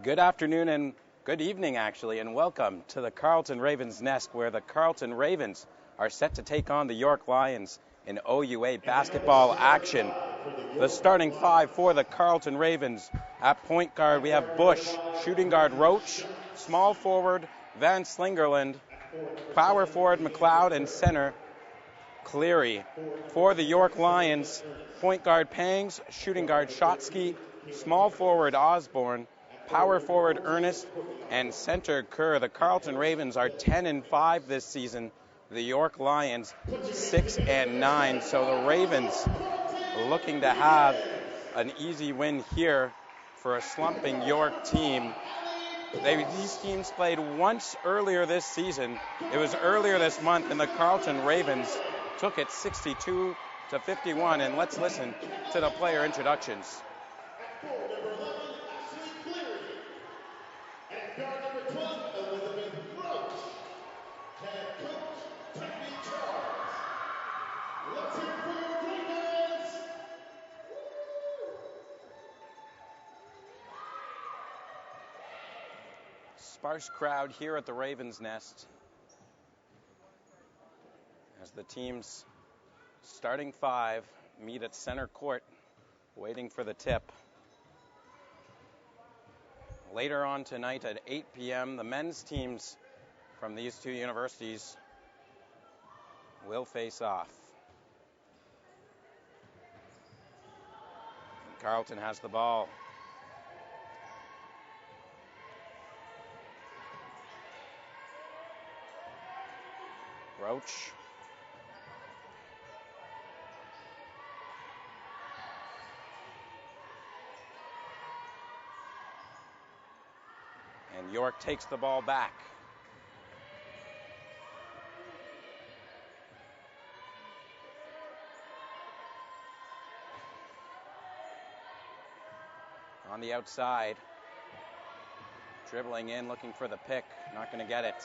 Good afternoon and good evening, actually, and welcome to the Carleton Ravens Nest, where the Carleton Ravens are set to take on the York Lions in OUA basketball action. The starting five for the Carleton Ravens: at point guard, we have Bush; shooting guard, Roach; small forward, Van Slingerland; power forward, McLeod; and center, Cleary. For the York Lions, point guard, Pangs; shooting guard, Shotsky; small forward, Osborne; power forward, Ernest; and center, Kerr. The Carleton Ravens are 10-5 this season. The York Lions 6-9. So the Ravens looking to have an easy win here for a slumping York team. These teams played once earlier this season. It was earlier this month, and the Carleton Ravens took it 62-51. And let's listen to the player introductions. Sparse crowd here at the Ravens Nest as the team's starting five meet at center court, waiting for the tip. Later on tonight at 8 p.m., the men's teams from these two universities will face off. Carleton has the ball. Roach. And York takes the ball back. On the outside. Dribbling in, looking for the pick. Not going to get it.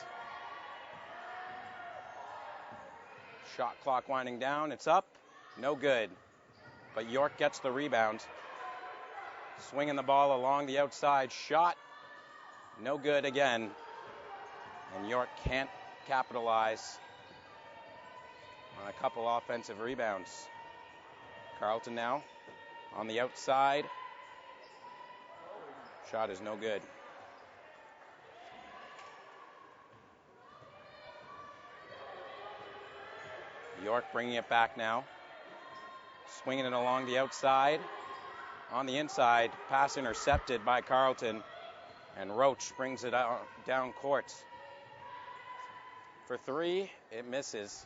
Shot clock winding down. It's up. No good. But York gets the rebound. Swinging the ball along the outside. Shot. No good again. And York can't capitalize on a couple offensive rebounds. Carleton now on the outside. Shot is no good. York bringing it back now. Swinging it along the outside. On the inside, pass intercepted by Carleton. And Roach brings it out down court. For three, it misses.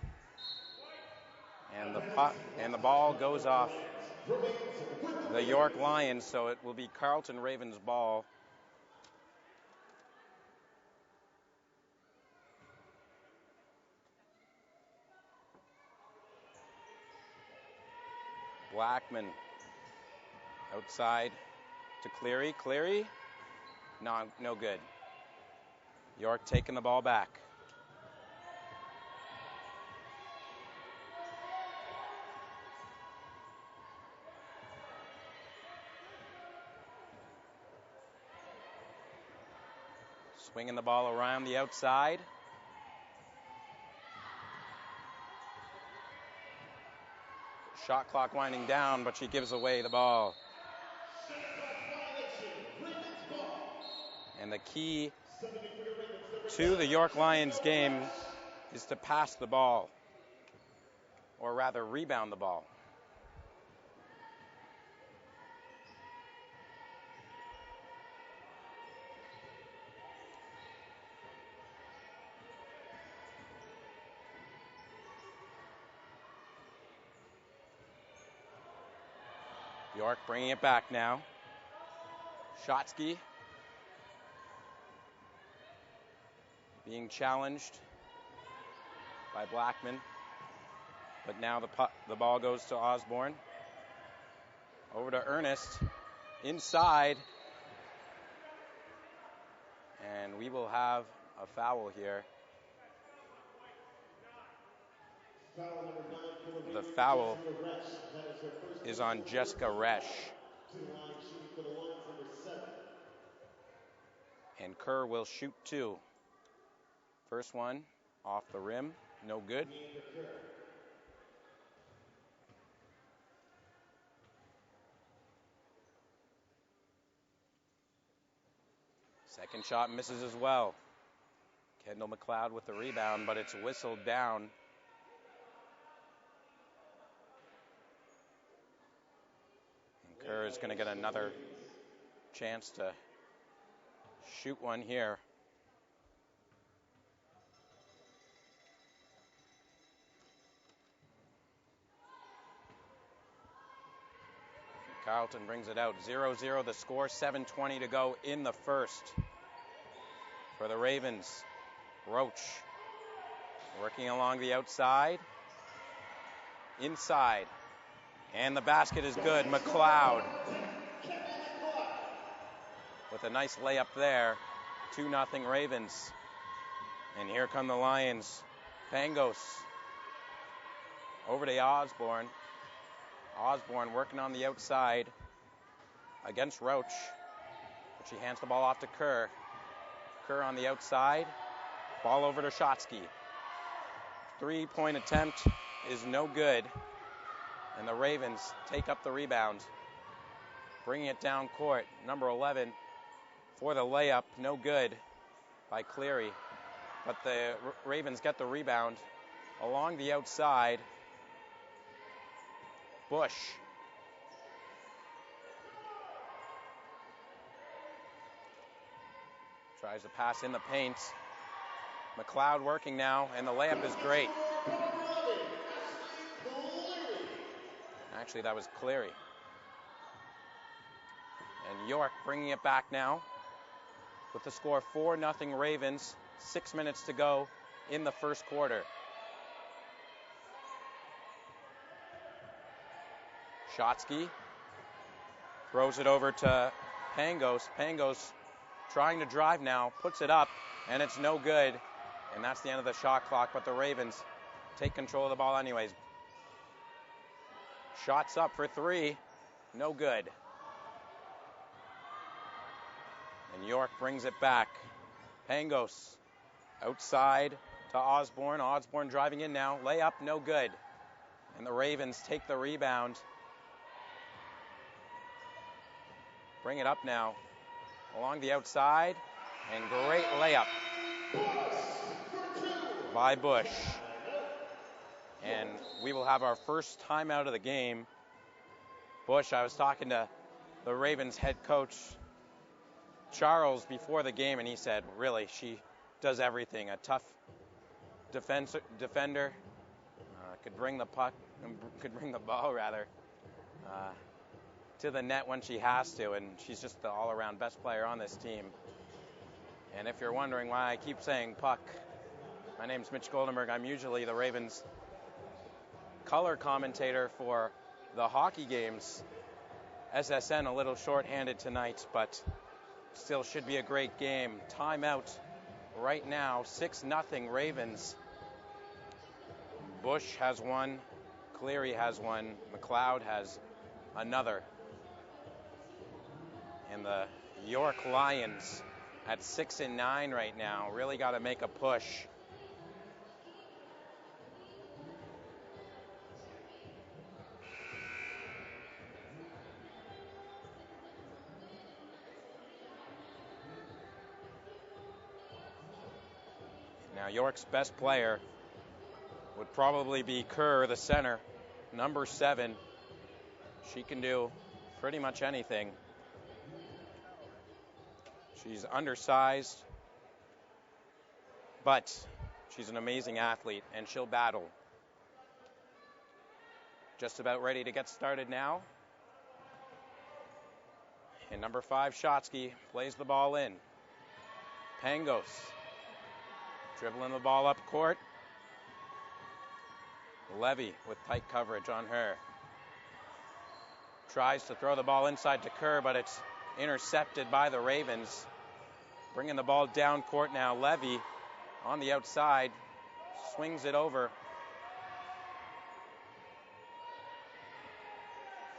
And the ball goes off the York Lions, so it will be Carleton Ravens ball. Blackman outside to Cleary. Cleary, no good. York taking the ball back. Swinging the ball around the outside. Shot clock winding down, but she gives away the ball. And the key to the York Lions game is to pass the ball, or rather rebound the ball. York bringing it back now. Shotsky being challenged by Blackman. But now the ball goes to Osborne. Over to Ernest. Inside. And we will have a foul here. The foul is on Jessica Resch. And Kerr will shoot 2. First one off the rim, no good. Second shot misses as well. Kendall McLeod with the rebound, but it's whistled down. And Kerr is going to get another chance to shoot one here. Carleton brings it out. 0-0 the score, 7:20 to go in the first. For the Ravens, Roach working along the outside. Inside. And the basket is good. McLeod with a nice layup there. 2-0 Ravens. And here come the Lions. Pangos over to Osborne. Osborne working on the outside against Roach. But she hands the ball off to Kerr. Kerr on the outside. Ball over to Shotsky. 3-point attempt is no good. And the Ravens take up the rebound. Bringing it down court. Number 11 for the layup. No good by Cleary. But the Ravens get the rebound along the outside. Bush. Tries to pass in the paint. McLeod working now, and the layup is great. Actually, that was Cleary. And York bringing it back now with the score 4-0 Ravens. 6 minutes to go in the first quarter. Shotsky throws it over to Pangos. Pangos trying to drive now, puts it up, and it's no good. And that's the end of the shot clock, but the Ravens take control of the ball anyways. Shots up for 3, no good. And York brings it back. Pangos outside to Osborne. Osborne driving in now. Layup, no good. And the Ravens take the rebound. Bring it up now along the outside, and great layup by Bush. And we will have our first timeout of the game. Bush, I was talking to the Ravens head coach, Charles, before the game, and he said, really, she does everything. A tough defender, could bring the ball to the net when she has to, and she's just the all-around best player on this team. And if you're wondering why I keep saying puck, my name's Mitch Goldenberg. I'm usually the Ravens color commentator for the hockey games. SSN a little short-handed tonight, but still should be a great game. Timeout right now, 6-0 Ravens. Bush has one, Cleary has one, McLeod has another. And the York Lions at 6-9 right now really got to make a push. Now York's best player would probably be Kerr, the center, number 7. She can do pretty much anything. She's undersized, but she's an amazing athlete, and she'll battle. Just about ready to get started now. And number 5, Shotsky, plays the ball in. Pangos, dribbling the ball up court. Levy with tight coverage on her. Tries to throw the ball inside to Kerr, but it's intercepted by the Ravens. Bringing the ball down court now. Levy on the outside. Swings it over.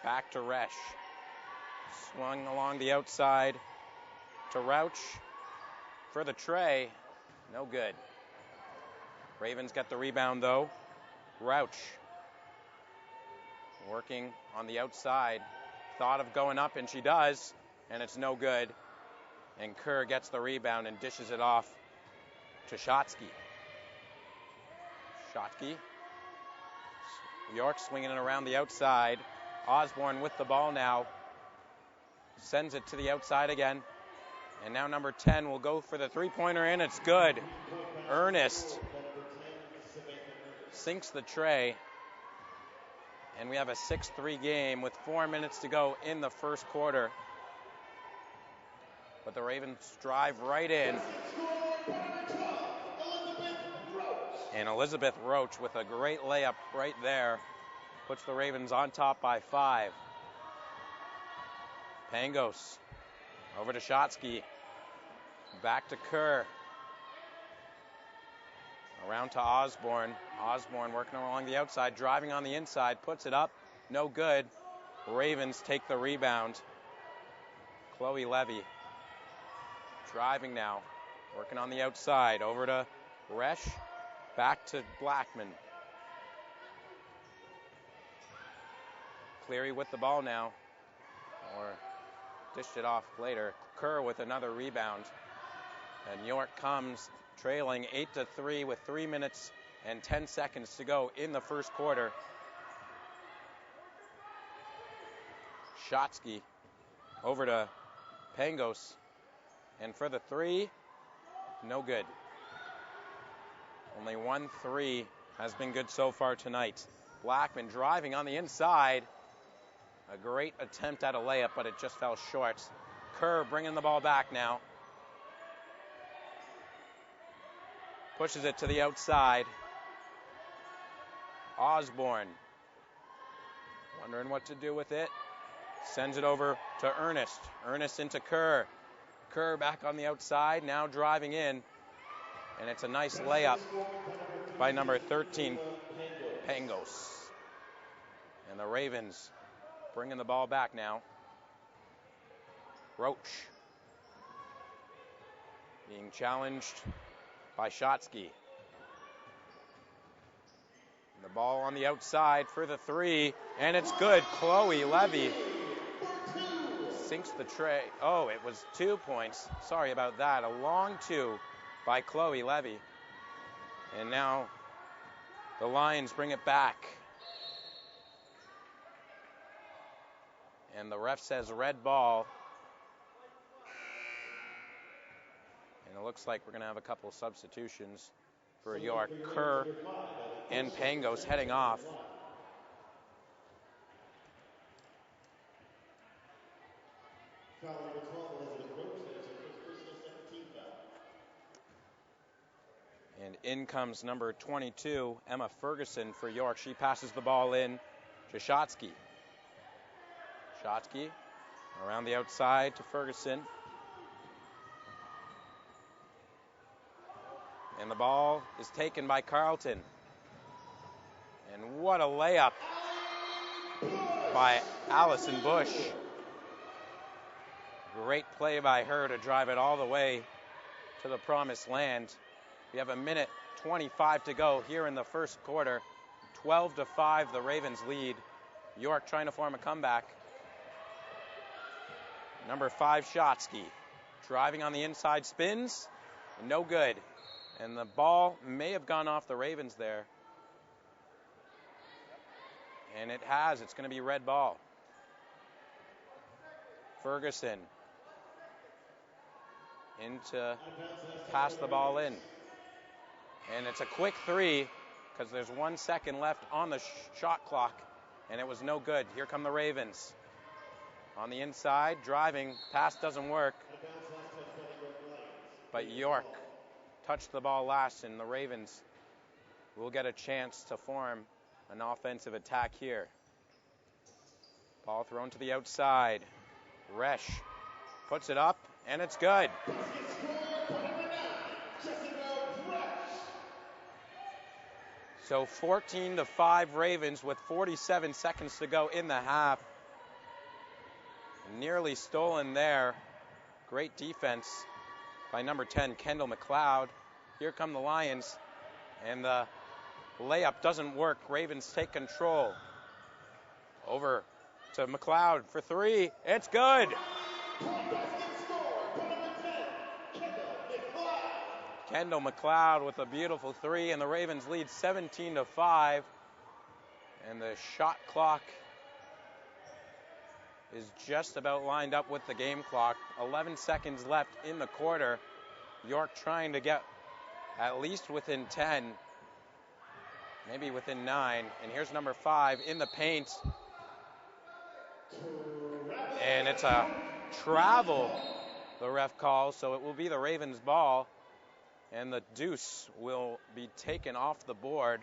Back to Resch. Swung along the outside to Rauch. for the tray. No good. Ravens get the rebound, though. Rouch working on the outside. Thought of going up, and she does, and it's no good. And Kerr gets the rebound and dishes it off to Shotsky. Shotsky. York swinging it around the outside. Osborne with the ball now. Sends it to the outside again. And now number 10 will go for the three-pointer, and it's good. Ernest sinks the tray. And we have a 6-3 game with 4 minutes to go in the first quarter. But the Ravens drive right in. And Elizabeth Roach with a great layup right there puts the Ravens on top by 5. Pangos over to Shotsky. Back to Kerr. Around to Osborne. Osborne working along the outside, driving on the inside, puts it up. No good. Ravens take the rebound. Chloe Levy driving now, working on the outside. Over to Resch. Back to Blackman. Cleary with the ball now. Or dished it off later. Kerr with another rebound. And York comes trailing 8-3 with 3 minutes and 10 seconds to go in the first quarter. Shotsky over to Pangos. And for the three, no good. Only 1 3 has been good so far tonight. Blackman driving on the inside. A great attempt at a layup, but it just fell short. Kerr bringing the ball back now. Pushes it to the outside. Osborne wondering what to do with it. Sends it over to Ernest. Ernest into Kerr. Kerr back on the outside, now driving in. And it's a nice layup by number 13, Pangos. And the Ravens bringing the ball back now. Roach being challenged by Shotsky. The ball on the outside for the three, and it's good. Chloe Levy sinks the tray. Oh, it was 2 points. Sorry about that. A long 2 by Chloe Levy. And now the Lions bring it back. And the ref says red ball. And it looks like we're going to have a couple of substitutions for York. Kerr and Pangos heading off. And in comes number 22, Emma Ferguson for York. She passes the ball in to Shotsky. Shotsky around the outside to Ferguson. And the ball is taken by Carleton. And what a layup by Allison Bush. Great play by her to drive it all the way to the promised land. We have 1:25 to go here in the first quarter. 12-5, the Ravens lead. York trying to form a comeback. Number 5, Shotsky. Driving on the inside, spins. No good. And the ball may have gone off the Ravens there. And it has. It's going to be red ball. Ferguson pass the ball in. And it's a quick 3 because there's 1 second left on the shot clock. And it was no good. Here come the Ravens. On the inside, driving. Pass doesn't work. But York touched the ball last, and the Ravens will get a chance to form an offensive attack here. Ball thrown to the outside. Resch puts it up, and it's good. So 14-5 Ravens with 47 seconds to go in the half. Nearly stolen there. Great defense by number 10, Kendall McLeod. Here come the Lions, and the layup doesn't work. Ravens take control. Over to McLeod for three. It's good. Kendall McLeod with a beautiful three, and the Ravens lead 17-5. And the shot clock is just about lined up with the game clock. 11 seconds left in the quarter. York trying to get at least within 10, maybe within 9. And here's number 5 in the paint. And it's a travel, the ref calls, so it will be the Ravens' ball. And the deuce will be taken off the board.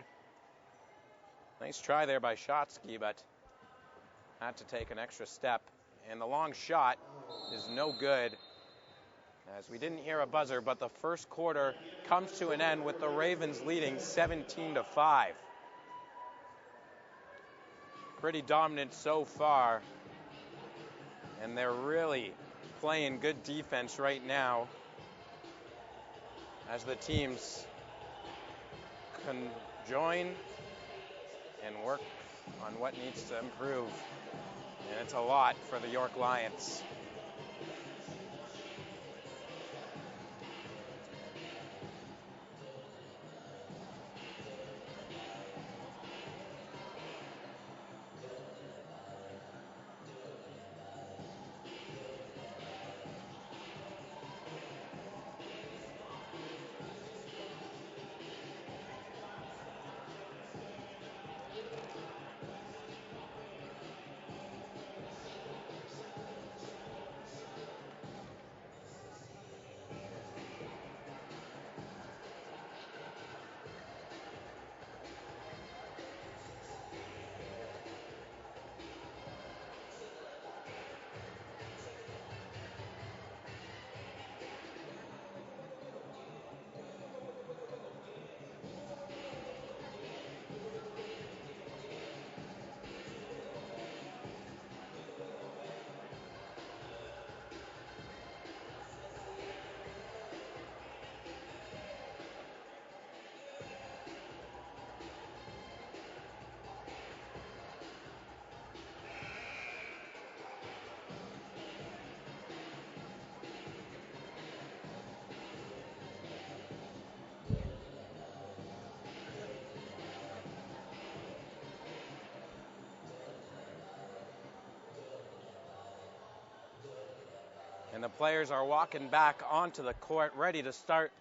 Nice try there by Shotsky, but had to take an extra step. And the long shot is no good, as we didn't hear a buzzer, but the first quarter comes to an end with the Ravens leading 17-5. Pretty dominant so far, and they're really playing good defense right now as the teams conjoin and work on what needs to improve. And it's a lot for the York Lions. And the players are walking back onto the court, ready to start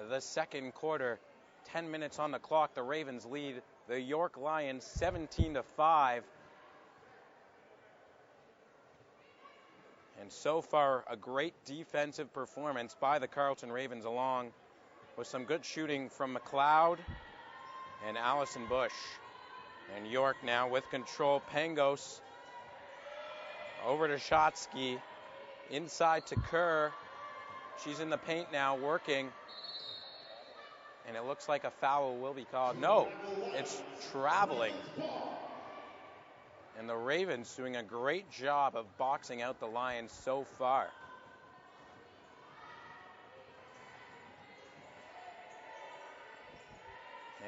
the second quarter. 10 minutes on the clock. The Ravens lead the York Lions 17-5. And so far, a great defensive performance by the Carleton Ravens, along with some good shooting from McLeod and Allison Bush. And York now with control. Pangos over to Shotsky. Inside to Kerr. She's in the paint now working. And it looks like a foul will be called. No, it's traveling. And the Ravens doing a great job of boxing out the Lions so far.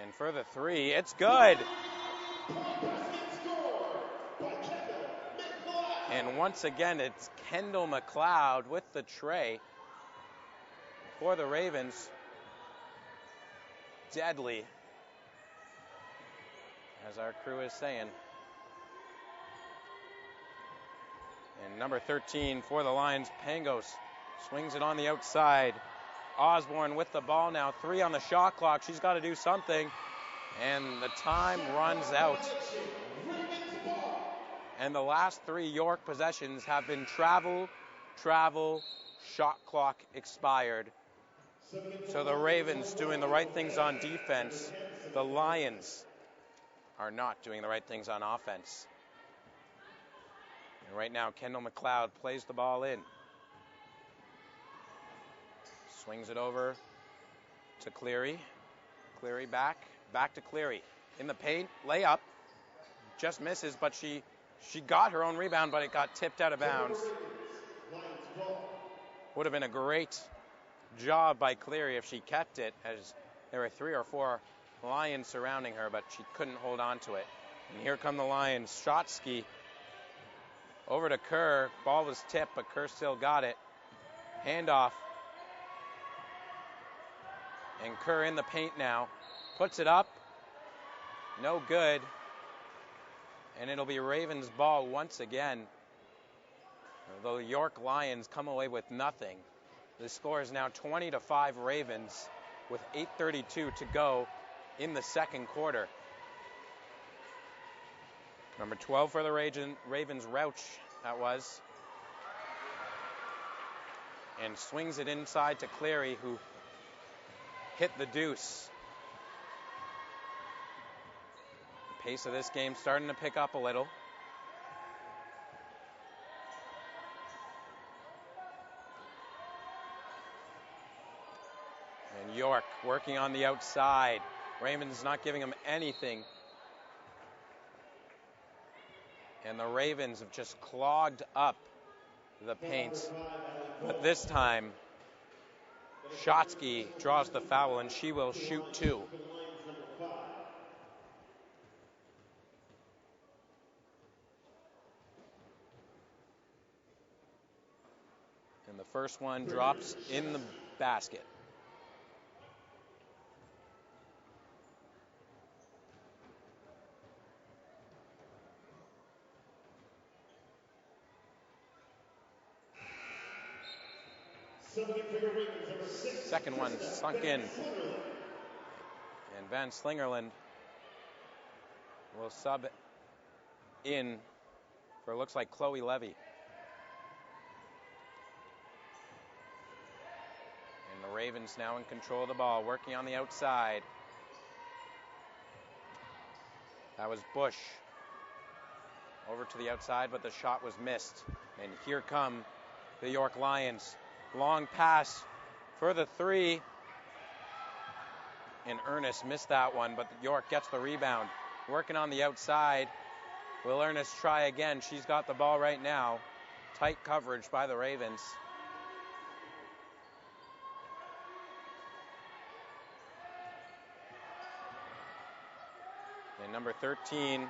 And for the three, it's good. And once again, it's Kendall McLeod with the tray for the Ravens. Deadly, as our crew is saying. And number 13 for the Lions, Pangos, swings it on the outside. Osborne with the ball now, 3 on the shot clock. She's got to do something, and the time runs out. And the last 3 York possessions have been travel, shot clock expired. So the Ravens doing the right things on defense. The Lions are not doing the right things on offense. And right now, Kendall McLeod plays the ball in. Swings it over to Cleary. Cleary back to Cleary. In the paint, layup. Just misses, but she got her own rebound, but it got tipped out of bounds. Would have been a great job by Cleary if she kept it, as there were 3 or 4 Lions surrounding her, but she couldn't hold on to it. And here come the Lions. Shotsky over to Kerr. Ball was tipped, but Kerr still got it. Handoff. And Kerr in the paint now. Puts it up. No good. And it'll be Ravens ball once again. The York Lions come away with nothing. The score is now 20-5 Ravens with 8:32 to go in the second quarter. Number 12 for the Ravens, Rauch, that was. And swings it inside to Cleary, who hit the deuce. The pace of this game starting to pick up a little. And York working on the outside. Ravens not giving him anything. And the Ravens have just clogged up the paint. But this time, Shotsky draws the foul, and she will shoot 2. And the first one drops in the basket. Second one sunk in. And Van Slingerland will sub in for, looks like, Chloe Levy. And the Ravens now in control of the ball, working on the outside. That was Bush over to the outside, but the shot was missed. And here come the York Lions. Long pass for the 3. And Ernest missed that one, but York gets the rebound. Working on the outside. Will Ernest try again? She's got the ball right now. Tight coverage by the Ravens. And number 13,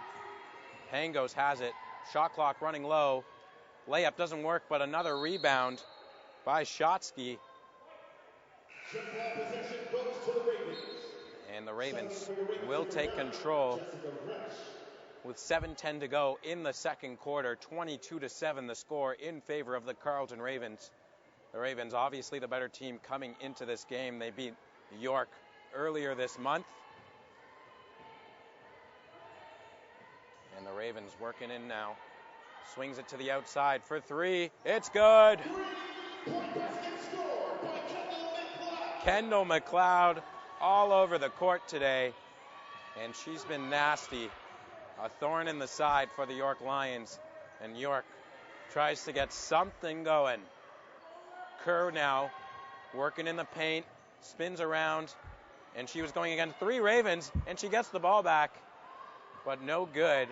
Pangos has it. Shot clock running low. Layup doesn't work, but another rebound by Shotsky. And the Ravens will take control with 7:10 to go in the second quarter. 22-7 the score in favor of the Carleton Ravens. The Ravens, obviously the better team coming into this game. They beat York earlier this month. And the Ravens working in now. Swings it to the outside for 3. It's good. Kendall McLeod all over the court today. And she's been nasty. A thorn in the side for the York Lions. And York tries to get something going. Kerr now working in the paint. Spins around. And she was going against 3 Ravens. And she gets the ball back. But no good.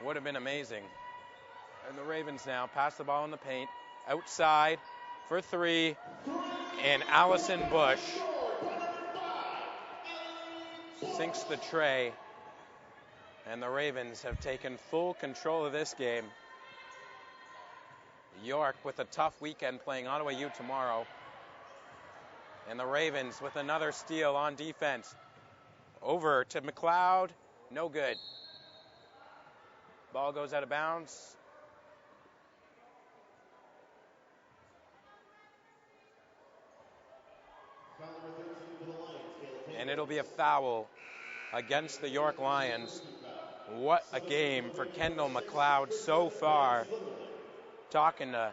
Would have been amazing. And the Ravens now pass the ball in the paint. Outside for 3. And Allison Bush sinks the tray. And the Ravens have taken full control of this game. York with a tough weekend playing Ottawa U tomorrow. And the Ravens with another steal on defense. Over to McLeod. No good. Ball goes out of bounds. And it'll be a foul against the York Lions. What a game for Kendall McLeod so far. Talking to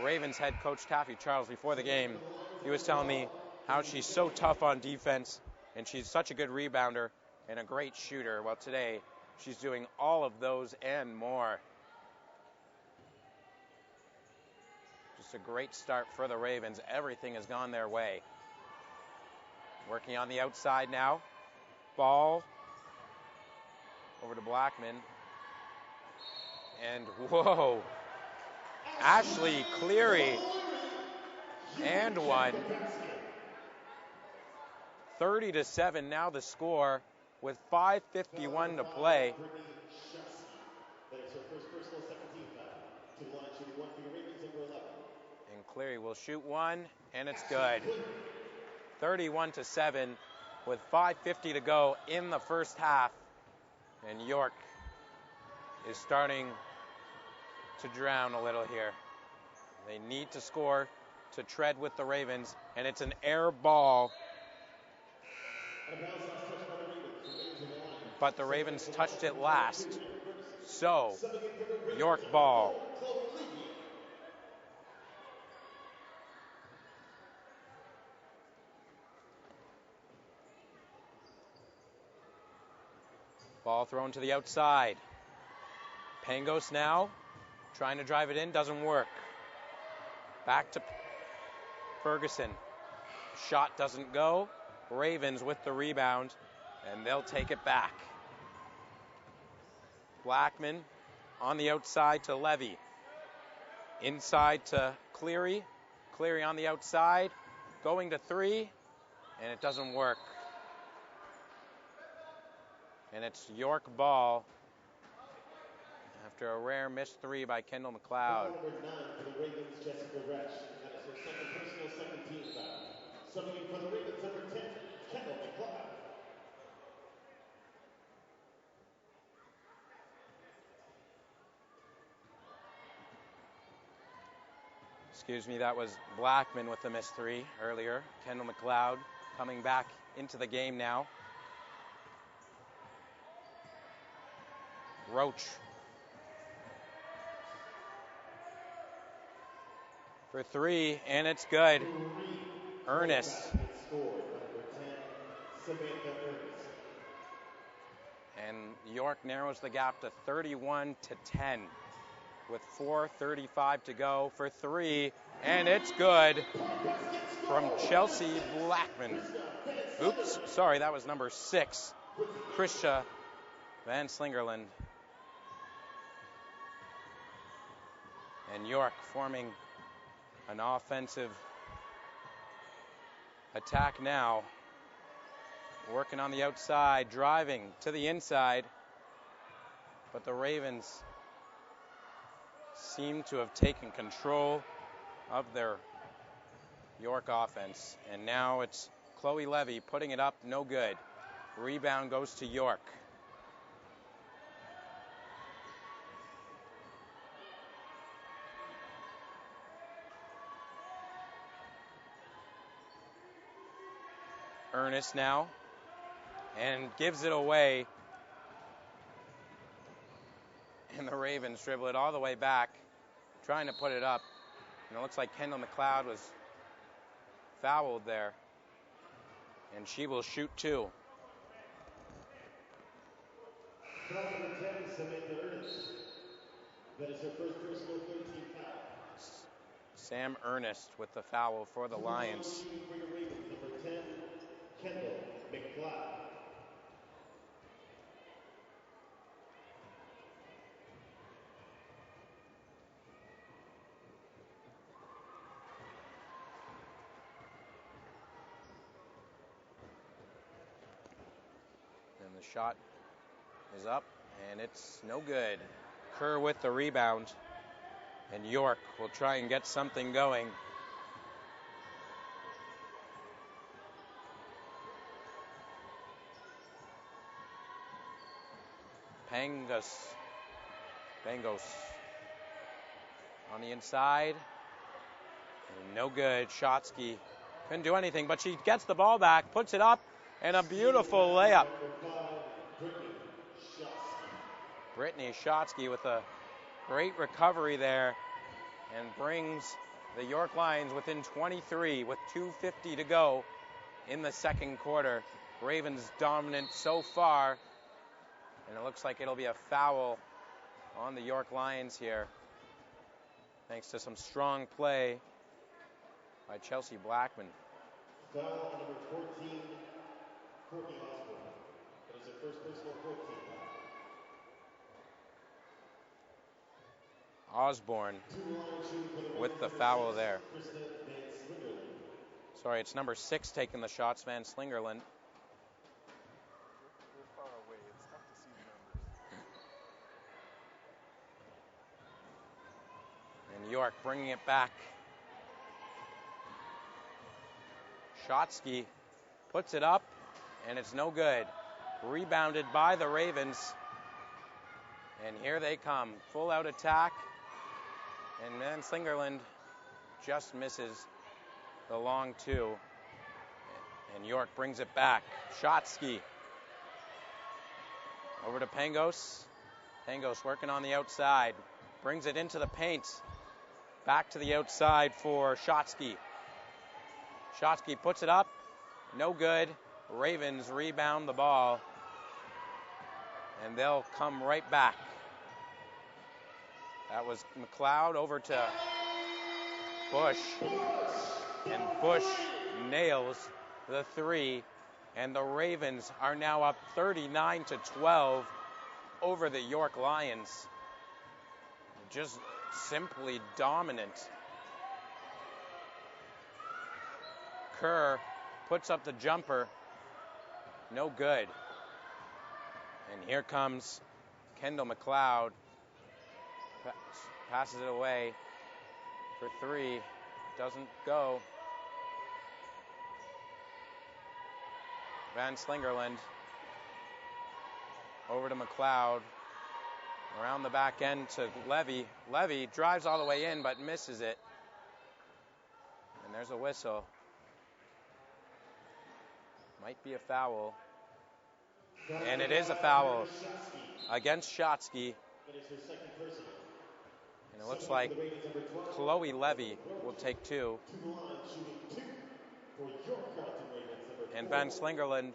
Ravens head coach Taffy Charles before the game, he was telling me how she's so tough on defense and she's such a good rebounder and a great shooter. Well, today she's doing all of those and more. Just a great start for the Ravens. Everything has gone their way. Working on the outside now. Ball over to Blackman. And whoa, Ashley Cleary and one. 30-7 now the score with 5:51 to play. And Cleary will shoot one, and it's good. 31-7 with 5:50 to go in the first half. And York is starting to drown a little here. They need to score to tread with the Ravens, and it's an air ball. But the Ravens touched it last. So, York ball. Ball thrown to the outside. Pangos now trying to drive it in, doesn't work. Back to Ferguson. Shot doesn't go. Ravens with the rebound, and they'll take it back. Blackman on the outside to Levy. Inside to Cleary. Cleary on the outside, going to three, and it doesn't work. And it's York ball after a rare missed three by Kendall McLeod. Number 9 for the Ravens, Jessica Resch. That is her second personal, second team foul. Subbing in for the Ravens, number 10, Kendall McLeod. Excuse me, that was Blackman with the missed three earlier. Kendall McLeod coming back into the game now. Roach for three, and it's good. Ernest. And York narrows the gap to 31-10 with 4:35 to go for three, and it's good from Chelsea Blackman. Oops, sorry, that was number 6, Krisha Van Slingerland. And York forming an offensive attack now. Working on the outside, driving to the inside. But the Ravens seem to have taken control of their York offense. And now it's Chloe Levy putting it up, no good. Rebound goes to York. Ernest now, and gives it away. And the Ravens dribble it all the way back, trying to put it up. And it looks like Kendall McLeod was fouled there. And she will shoot two. Foul number 10, Samantha Ernest. That is her first personal 13 foul. Sam Ernest with the foul for the Lions. For the Ravens, number 10, Kendall McLeod. And the shot is up, and it's no good. Kerr with the rebound, and York will try and get something going. Pangos on the inside. And no good. Shotsky couldn't do anything, but she gets the ball back, puts it up, and a beautiful layup. Brittany Shotsky with a great recovery there and brings the York Lions within 23 with 2:50 to go in the second quarter. Ravens dominant so far, and it looks like it'll be a foul on the York Lions here, thanks to some strong play by Chelsea Blackman. Foul on number 14, Courtney Osborne. That is her first personal 14 foul. Osborne with the foul there. Sorry, it's number 6 taking the shots, Van Slingerland. We're far away. It's tough to see the numbers. And York bringing it back. Shotsky puts it up, and it's no good. Rebounded by the Ravens. And here they come. Full out attack. And Van Slingerland just misses the long 2. And York brings it back. Shotsky. Over to Pangos. Pangos working on the outside. Brings it into the paint. Back to the outside for Shotsky. Shotsky puts it up. No good. Ravens rebound the ball. And they'll come right back. That was McLeod over to Bush. And Bush nails the 3. And the Ravens are now up 39-12 over the York Lions. Just simply dominant. Kerr puts up the jumper. No good. And here comes Kendall McLeod. Passes it away for 3. Doesn't go. Van Slingerland over to McLeod. Around the back end to Levy. Levy drives all the way in but misses it. And there's a whistle. Might be a foul. And it is a foul against Shotsky. And it looks like Chloe Levy will take 2. And Van Slingerland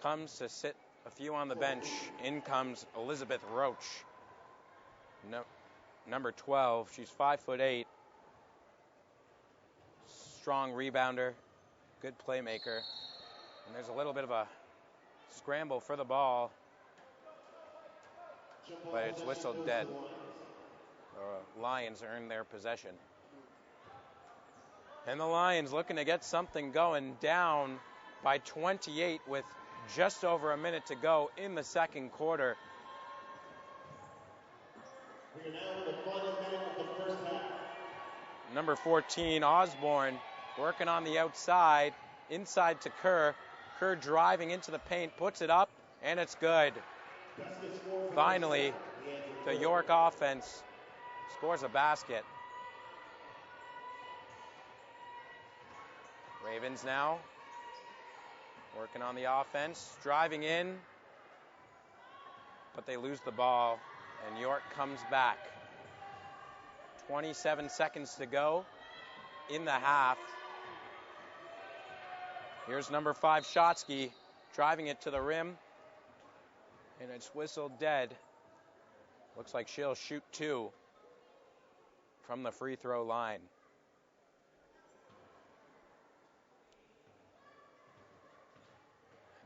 comes to sit a few on the bench. In comes Elizabeth Roach, number 12. She's 5'8". Strong rebounder, good playmaker. And there's a little bit of a scramble for the ball, but it's whistled dead. The Lions earn their possession. And the Lions looking to get something going, down by 28 with just over a minute to go in the second quarter. We are now in the final minute of the first half. Number 14, Osborne, working on the outside, inside to Kerr. Kerr driving into the paint, puts it up, and it's good. Finally, the York offense scores a basket. Ravens now working on the offense, driving in, but they lose the ball, and York comes back. 27 seconds to go in the half. Here's number 5, Shotsky, driving it to the rim, and it's whistled dead. Looks like she'll shoot 2 from the free throw line.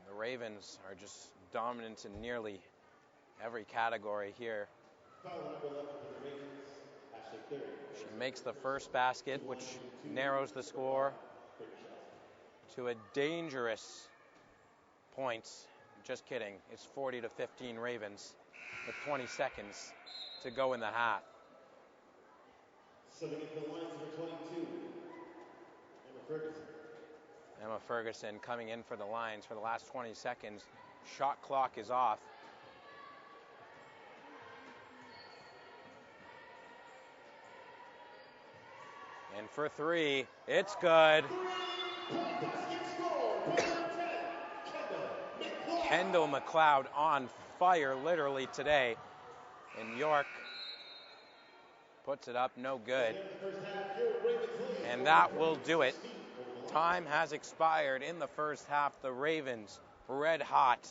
The Ravens are just dominant in nearly every category here. She makes the first basket, which narrows the score to a dangerous point. Just kidding. It's 40-15 Ravens with 20 seconds to go in the half. Subbing into the lines for 22, Emma Ferguson. Emma Ferguson coming in for the Lions for the last 20 seconds. Shot clock is off. And for 3, it's good. Kendall McLeod on fire literally today. And York puts it up, no good. And that will do it. Time has expired in the first half. The Ravens, red hot,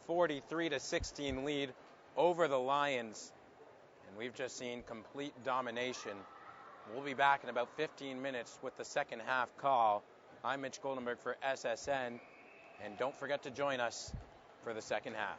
43-16 lead over the Lions. And we've just seen complete domination. We'll be back in about 15 minutes with the second half call. I'm Mitch Goldenberg for SSN. And don't forget to join us for the second half.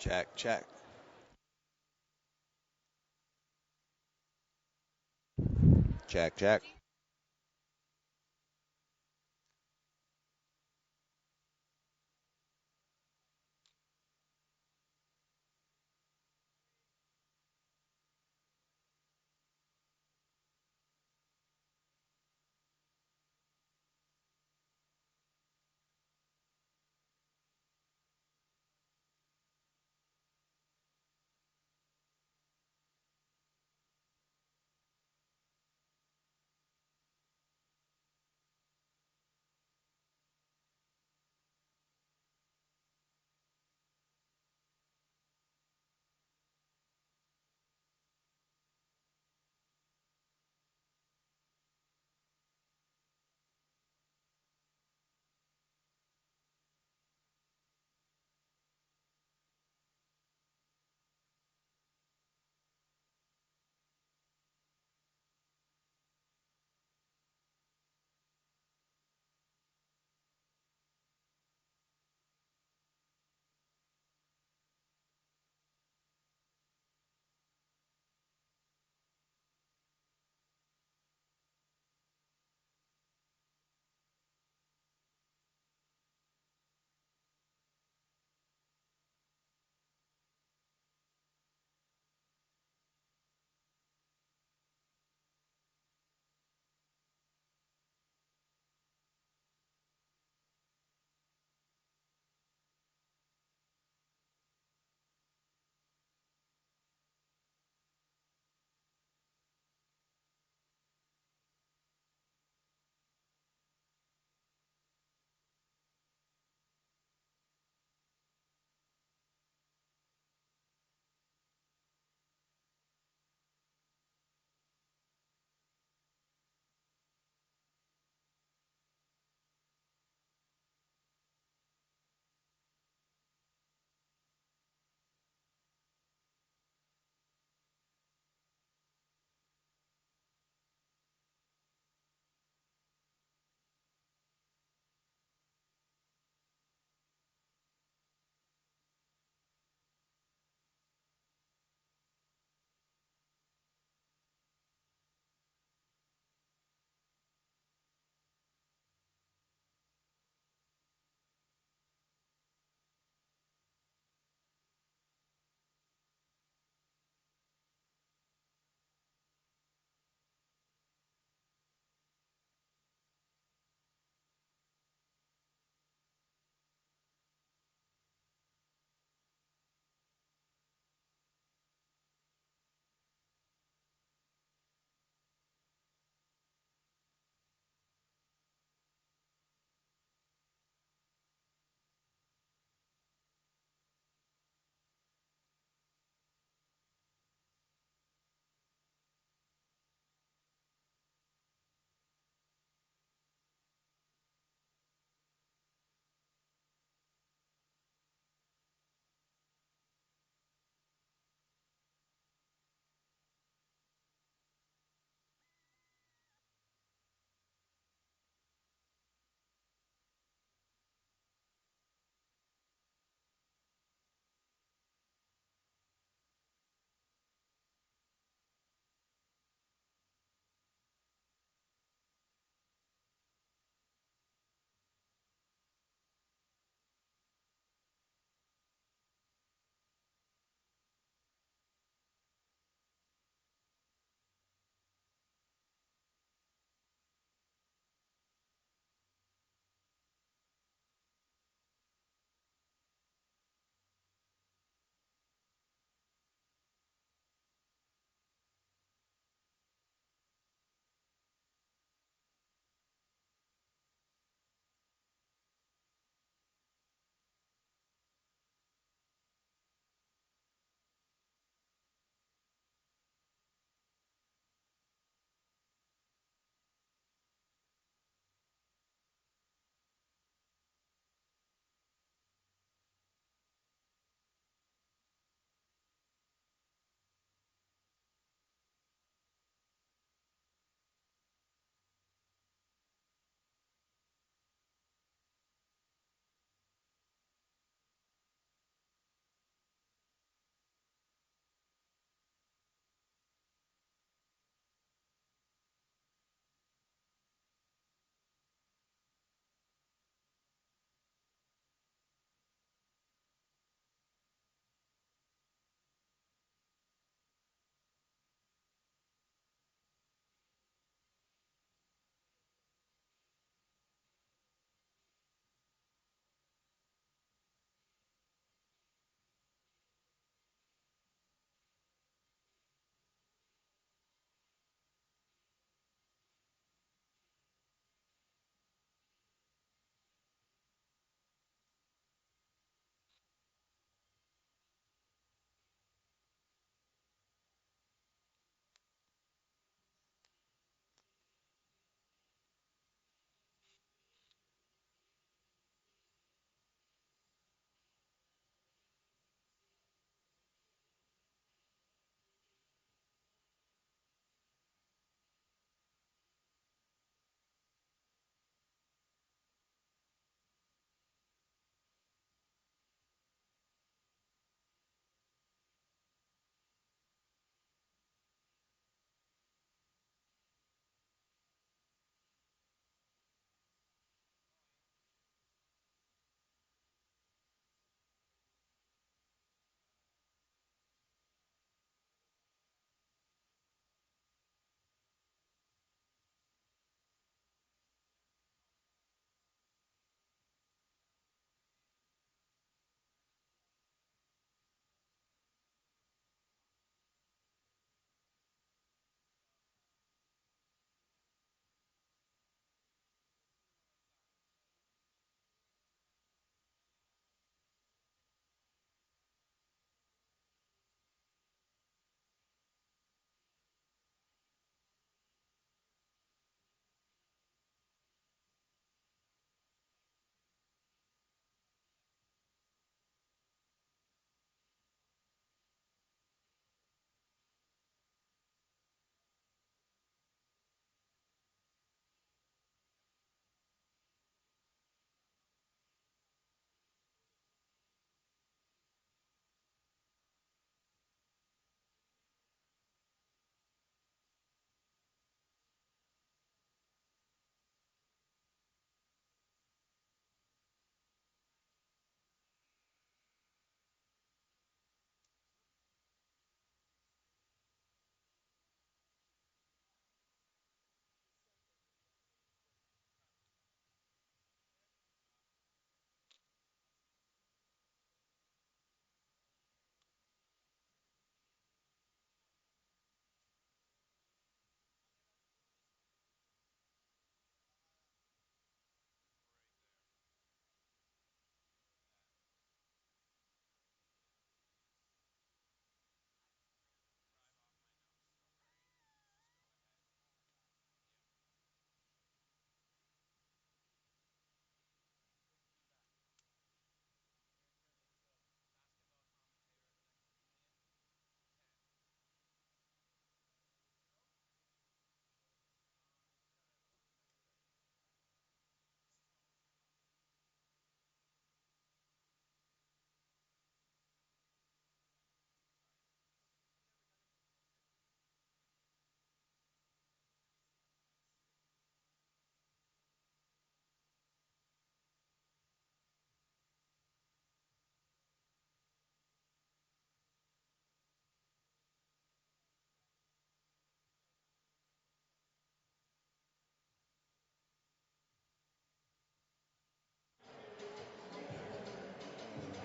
Check, check. Check, check.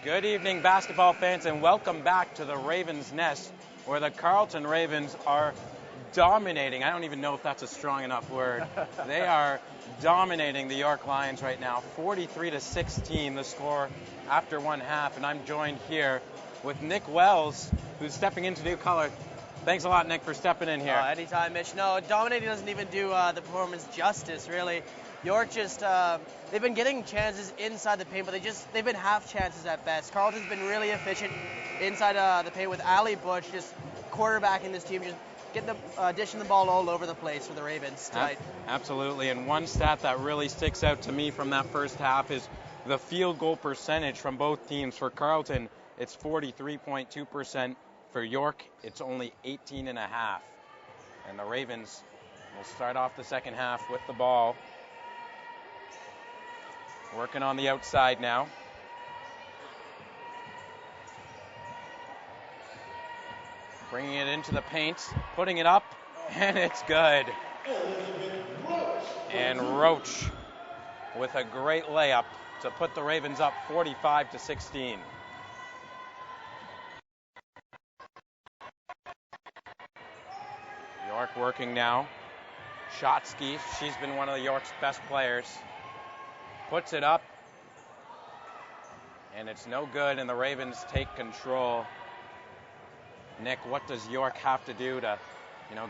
Good evening, basketball fans, and welcome back to the Ravens' Nest, where the Carleton Ravens are dominating. I don't even know if that's a strong enough word. They are dominating the York Lions right now, 43-16, the score after one half. And I'm joined here with Nick Wells, who's stepping into new color. Thanks a lot, Nick, for stepping in here. Anytime, Mitch. No, dominating doesn't even do the performance justice, really. York just, they've been getting chances inside the paint, but they've been half chances at best. Carleton's been really efficient inside the paint with Ali Bush just quarterbacking this team, just dishing the ball all over the place for the Ravens tonight. Absolutely, and one stat that really sticks out to me from that first half is the field goal percentage from both teams. For Carleton, it's 43.2%. For York, it's only 18.5%. And the Ravens will start off the second half with the ball. Working on the outside now. Bringing it into the paint, putting it up, and it's good. And Roach with a great layup to put the Ravens up 45-16. York working now. Shotsky, she's been one of the York's best players. Puts it up, and it's no good, and the Ravens take control. Nick, what does York have to do to,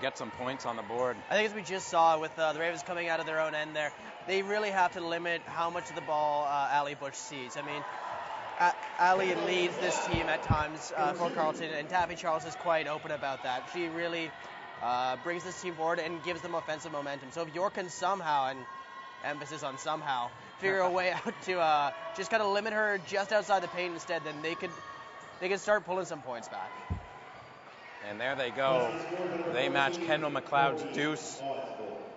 get some points on the board? I think as we just saw with the Ravens coming out of their own end there, they really have to limit how much of the ball Ali Bush sees. I mean, Ali leads this team at times for Carleton, and Taffy Charles is quite open about that. She really brings this team forward and gives them offensive momentum. So if York can somehow, and emphasis on somehow, figure a way out to just kind of limit her just outside the paint instead, then they could start pulling some points back. And there they go. They match Kendall McLeod's deuce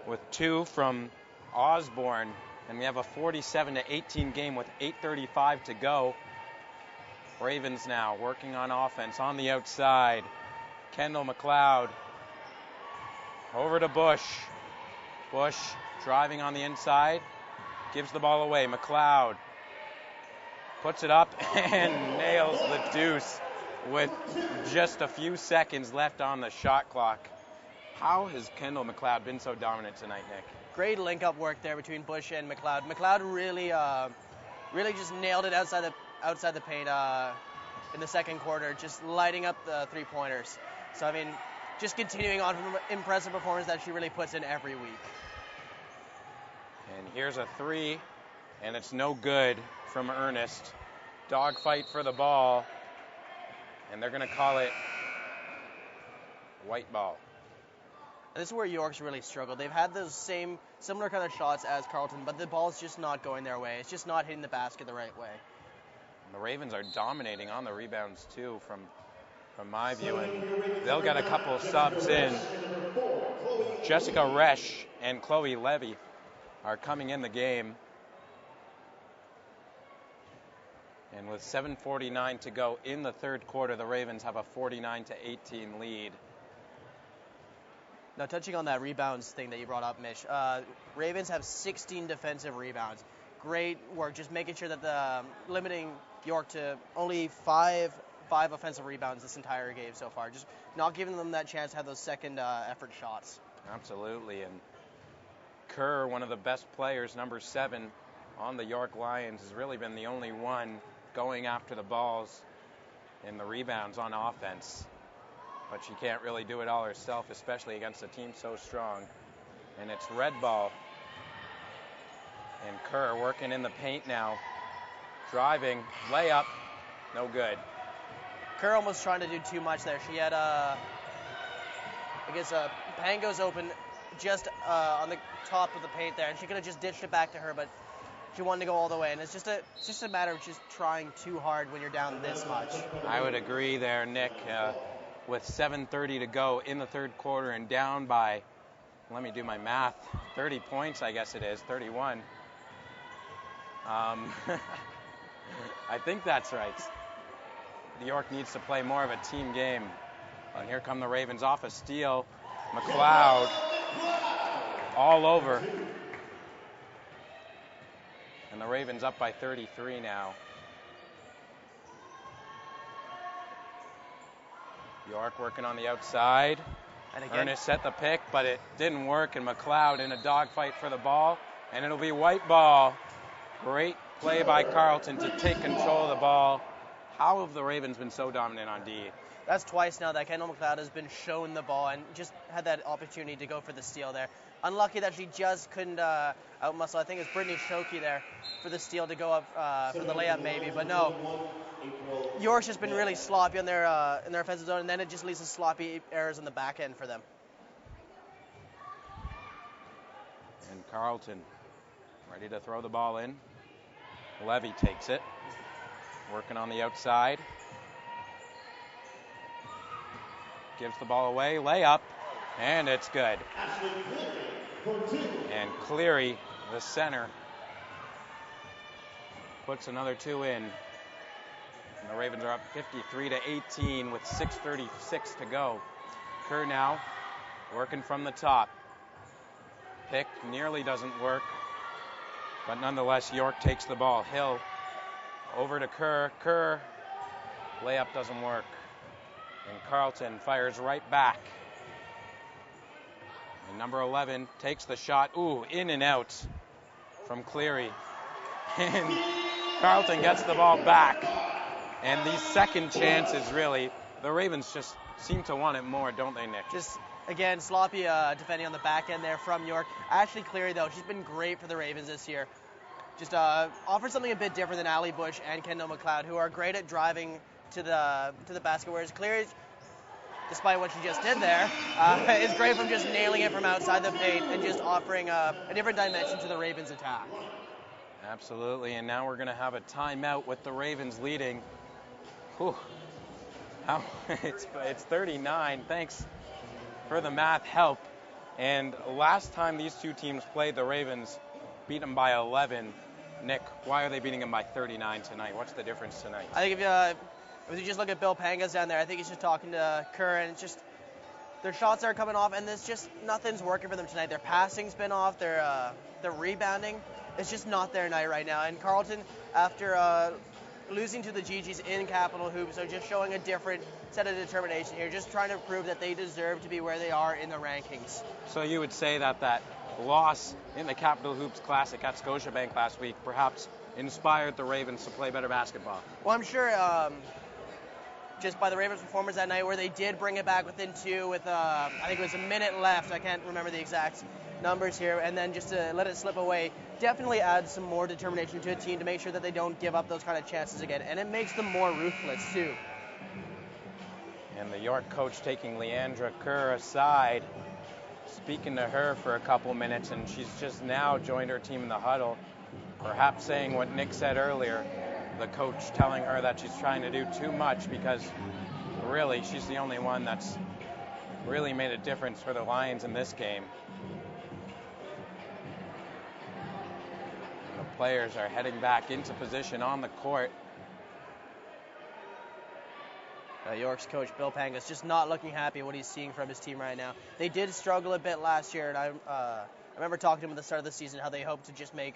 with 2 from Osborne, and we have a 47-18 game with 8:35 to go. Ravens now working on offense on the outside. Kendall McLeod over to Bush. Bush driving on the inside, gives the ball away. McLeod puts it up and nails the deuce with just a few seconds left on the shot clock. How has Kendall McLeod been so dominant tonight, Nick? Great link-up work there between Bush and McLeod. McLeod really just nailed it outside the paint in the second quarter, just lighting up the three-pointers. So, I mean, just continuing on from impressive performance that she really puts in every week. And here's a 3, and it's no good from Ernest. Dogfight for the ball, and they're going to call it white ball. And this is where York's really struggled. They've had those similar kind of shots as Carleton, but the ball's just not going their way. It's just not hitting the basket the right way. And the Ravens are dominating on the rebounds too, from my view, and they'll get a couple subs in. Jessica Resch and Chloe Levy are coming in the game. And with 7:49 to go in the third quarter, the Ravens have a 49-18 lead. Now, touching on that rebounds thing that you brought up, Mitch, Ravens have 16 defensive rebounds. Great work, just making sure that limiting York to only five offensive rebounds this entire game so far. Just not giving them that chance to have those second effort shots. Absolutely, and Kerr, one of the best players, number 7 on the York Lions, has really been the only one going after the balls and the rebounds on offense. But she can't really do it all herself, especially against a team so strong. And it's red ball. And Kerr working in the paint now. Driving, layup, no good. Kerr almost trying to do too much there. She had Pango's open just on the top of the paint there, and she could have just ditched it back to her, but she wanted to go all the way. And it's just a matter of just trying too hard when you're down this much. I would agree there, Nick. With 7:30 to go in the third quarter and down by, let me do my math, 30 points, I guess it is, 31. I think that's right. New York needs to play more of a team game. And here come the Ravens off a steal. McLeod all over. And the Ravens up by 33 now. York working on the outside. And again, Ernest set the pick, but it didn't work, and McLeod in a dogfight for the ball, and it'll be white ball. Great play by Carleton to take control of the ball. How have the Ravens been so dominant on D? that's twice now that Kendall McLeod has been shown the ball and just had that opportunity to go for the steal there. Unlucky that she just couldn't outmuscle. I think it's Brittany Shoki there for the steal to go up for the layup maybe, but no. York's just been really sloppy in their offensive zone, and then it just leads to sloppy errors on the back end for them. And Carleton ready to throw the ball in. Levy takes it, working on the outside. Gives the ball away, layup, and it's good. And Cleary, the center, puts another 2 in. And the Ravens are up 53-18 with 6:36 to go. Kerr now working from the top. Pick nearly doesn't work, but nonetheless York takes the ball. Hill over to Kerr. Kerr, layup doesn't work. And Carleton fires right back. And number 11 takes the shot. Ooh, in and out from Cleary. And Carleton gets the ball back. And these second chances, really, the Ravens just seem to want it more, don't they, Nick? Just, again, sloppy defending on the back end there from York. Ashley Cleary, though, she's been great for the Ravens this year. Just offers something a bit different than Allie Bush and Kendall McLeod, who are great at driving to the basket, whereas Cleary, despite what she just did there, is great from just nailing it from outside the paint and just offering a different dimension to the Ravens' attack. Absolutely, and now we're going to have a timeout with the Ravens leading. Whew. It's 39. Thanks for the math help. And last time these two teams played, the Ravens beat them by 11. Nick, why are they beating them by 39 tonight? What's the difference tonight? I think if you just look at Bill Pangas down there, I think he's just talking to Kerr, and it's just their shots are coming off, and there's just nothing's working for them tonight. Their passing's been off, their rebounding, it's just not their night right now. And Carleton, after losing to the GGs in Capital Hoops, are just showing a different set of determination here, just trying to prove that they deserve to be where they are in the rankings. So you would say that loss in the Capital Hoops Classic at Scotiabank last week perhaps inspired the Ravens to play better basketball? Well, I'm sure just by the Ravens' performance that night, where they did bring it back within 2 with, I think it was a minute left. I can't remember the exact numbers here. And then just to let it slip away definitely adds some more determination to a team to make sure that they don't give up those kind of chances again. And it makes them more ruthless, too. And the York coach taking Leandra Kerr aside, speaking to her for a couple minutes, and she's just now joined her team in the huddle, perhaps saying what Nick said earlier, the coach telling her that she's trying to do too much because really she's the only one that's really made a difference for the Lions in this game. The players are heading back into position on the court. York's coach, Bill Pangas, just not looking happy what he's seeing from his team right now. They did struggle a bit last year, and I remember talking to him at the start of the season how they hope to just make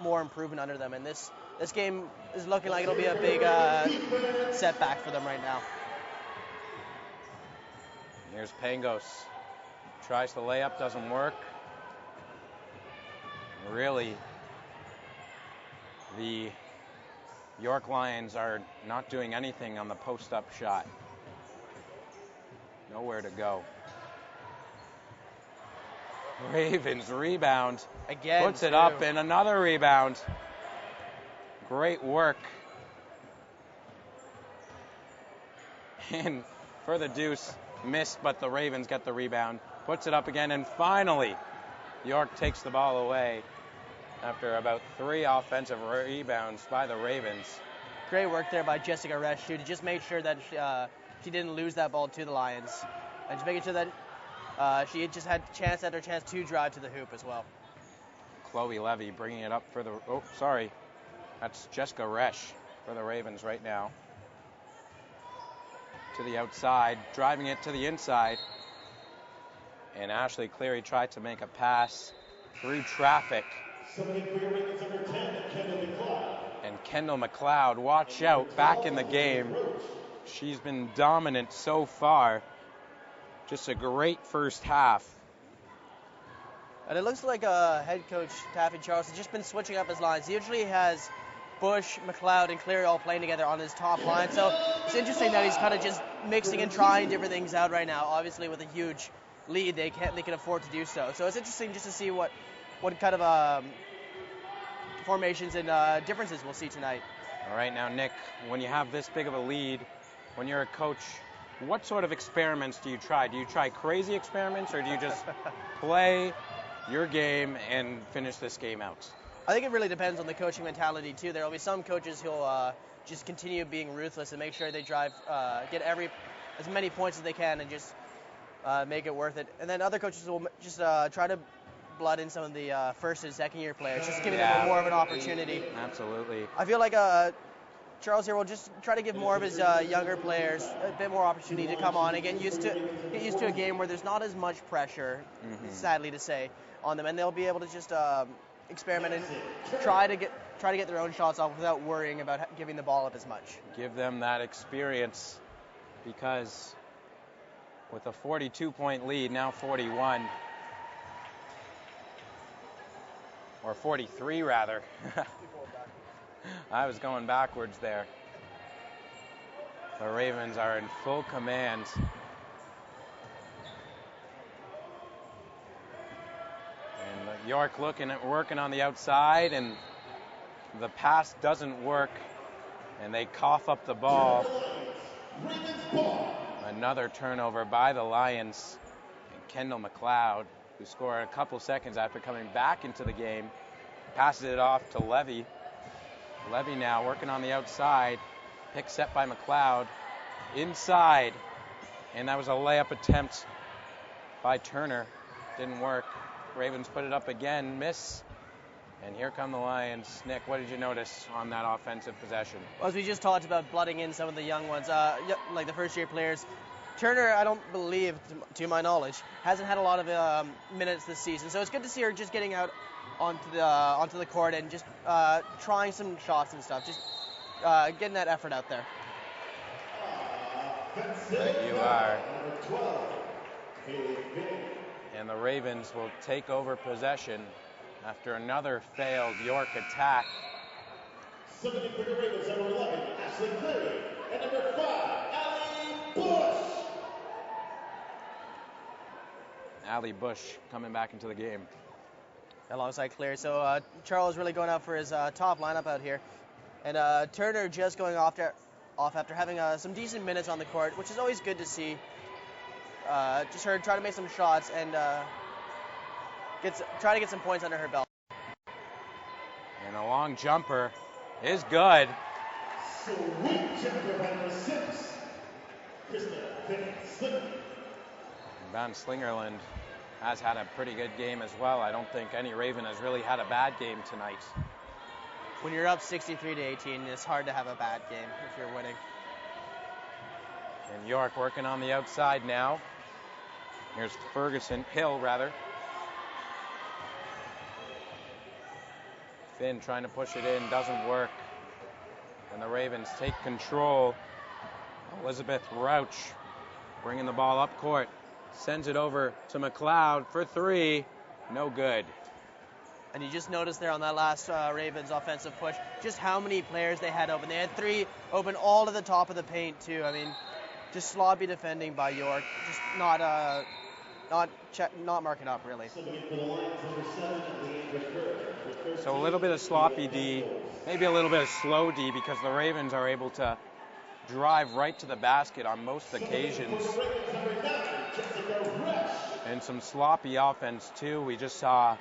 more improvement under them. And this game is looking like it'll be a big setback for them right now. Here's Pangos. Tries the layup, doesn't work. Really, the York Lions are not doing anything on the post-up shot. Nowhere to go. Ravens rebound. Again, puts it up, and another rebound. Great work. And for the deuce, missed, but the Ravens get the rebound. Puts it up again, and finally, York takes the ball away after about 3 offensive rebounds by the Ravens. Great work there by Jessica Resch to just make sure that she didn't lose that ball to the Lions. And just making sure that she just had chance after chance to drive to the hoop as well. Chloe Levy bringing it up for the... Oh, sorry. That's Jessica Resch for the Ravens right now. To the outside, driving it to the inside. And Ashley Cleary tried to make a pass through traffic. And Kendall McLeod, watch out, back in the game. She's been dominant so far. Just a great first half. And it looks like head coach Taffy Charles has just been switching up his lines. He usually has Bush, McLeod, and Cleary all playing together on his top line. So it's interesting that he's kind of just mixing and trying different things out right now. Obviously, with a huge lead, they can afford to do so. So it's interesting just to see what kind of formations and differences we'll see tonight. All right, now, Nick, when you have this big of a lead, when you're a coach, what sort of experiments do you try? Do you try crazy experiments, or do you just play your game and finish this game out? I think it really depends on the coaching mentality, too. There will be some coaches who'll just continue being ruthless and make sure they get as many points as they can and just make it worth it. And then other coaches will just try to blood in some of the first and second year players, just giving them more of an opportunity. Absolutely. I feel like Charles here will just try to give more of his younger players a bit more opportunity to come on and get used to a game where there's not as much pressure, sadly to say, on them, and they'll be able to just experiment and try to get their own shots off without worrying about giving the ball up as much. Give them that experience, because with a 42-point lead, now 41, or 43 rather. I was going backwards there. The Ravens are in full command. And York working on the outside, and the pass doesn't work, and they cough up the ball. Another turnover by the Lions, and Kendall McLeod, who scored a couple seconds after coming back into the game, passes it off to Levy. Levy now working on the outside. Pick set by McLeod. Inside. And that was a layup attempt by Turner. Didn't work. Ravens put it up again. Miss. And here come the Lions. Nick, what did you notice on that offensive possession? Well, as we just talked about blooding in some of the young ones, like the first-year players, Turner, I don't believe, to my knowledge, hasn't had a lot of minutes this season. So it's good to see her just getting out onto the court and just trying some shots and stuff, just getting that effort out there. You are. And the Ravens will take over possession after another failed York attack. Submitting for the Ravens, number 11, Ashley Cleary, and number 5, Allie Bush. Allie Bush coming back into the game. Alongside Cleary. So Charles really going out for his top lineup out here. And Turner just going off after having some decent minutes on the court, which is always good to see. Just her try to make some shots and try to get some points under her belt. And a long jumper is good. Sweet jumper by number 6, Krista Van Van Slingerland has had a pretty good game as well. I don't think any Raven has really had a bad game tonight. When you're up 63-18, it's hard to have a bad game if you're winning. And York working on the outside now. Here's Hill. Finn trying to push it in, doesn't work. And the Ravens take control. Elizabeth Rauch bringing the ball up court. Sends it over to McLeod for 3. No good. And you just noticed there on that last Ravens offensive push just how many players they had open. They had 3 open all to the top of the paint, too. I mean, just sloppy defending by York. Just not marking up, really. So a little bit of sloppy D, maybe a little bit of slow D, because the Ravens are able to drive right to the basket on most occasions. And some sloppy offense, too. We just saw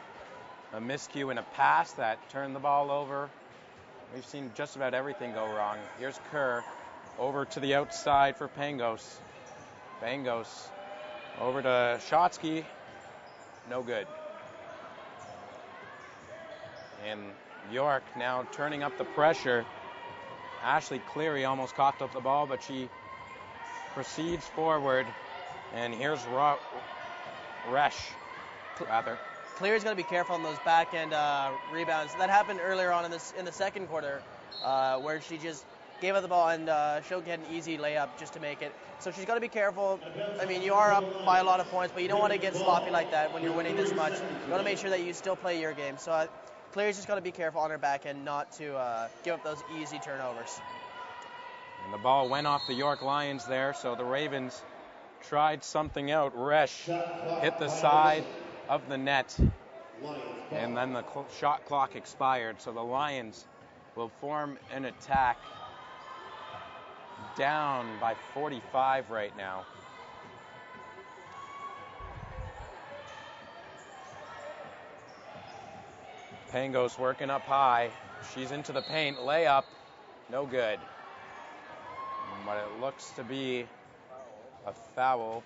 a miscue in a pass that turned the ball over. We've seen just about everything go wrong. Here's Kerr over to the outside for Pangos. Pangos over to Shotsky. No good. And York now turning up the pressure. Ashley Cleary almost coughed up the ball, but she proceeds forward. And here's Resch. Cleary's got to be careful on those back end rebounds. That happened earlier on in the second quarter, where she just gave up the ball, and Shoki had an easy layup just to make it. So she's got to be careful. I mean, you are up by a lot of points, but you don't want to get sloppy like that when you're winning this much. You want to make sure that you still play your game. So Claire's just got to be careful on her back end not to give up those easy turnovers. And the ball went off the York Lions there, so the Ravens tried something out. Resch hit the side of the net, and then the shot clock expired, so the Lions will form an attack down by 45 right now. Pangos working up high. She's into the paint. Layup. No good. But it looks to be a foul.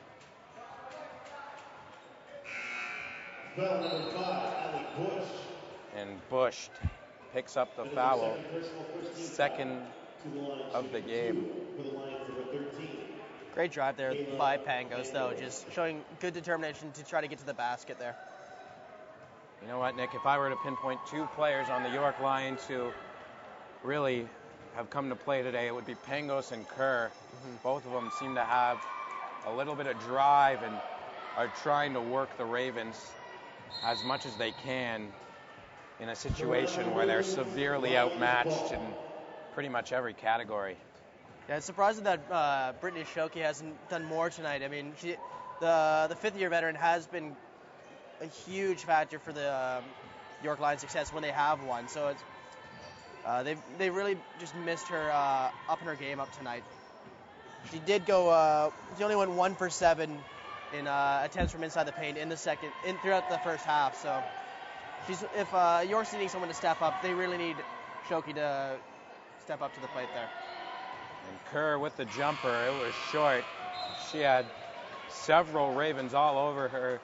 Foul number 5, Allie Bush. And Bush picks up the foul. Second of the game. For the Lions, number 13. Great drive there by Pangos, though, just showing good determination to try to get to the basket there. You know what, Nick? If I were to pinpoint 2 players on the York Lions who really have come to play today, it would be Pangos and Kerr. Both of them seem to have a little bit of drive and are trying to work the Ravens as much as they can in a situation where they're severely outmatched in pretty much every category. Yeah, it's surprising that Brittany Shoki hasn't done more tonight. I mean, the fifth-year veteran has been a huge factor for the York Lions' success when they have won. So it's they really just missed her upping her game up tonight. She did go. She only went 1 for 7 in attempts from inside the paint throughout the first half. So if York's needing someone to step up, they really need Shoki to step up to the plate there. And Kerr with the jumper, it was short. She had several Ravens all over her,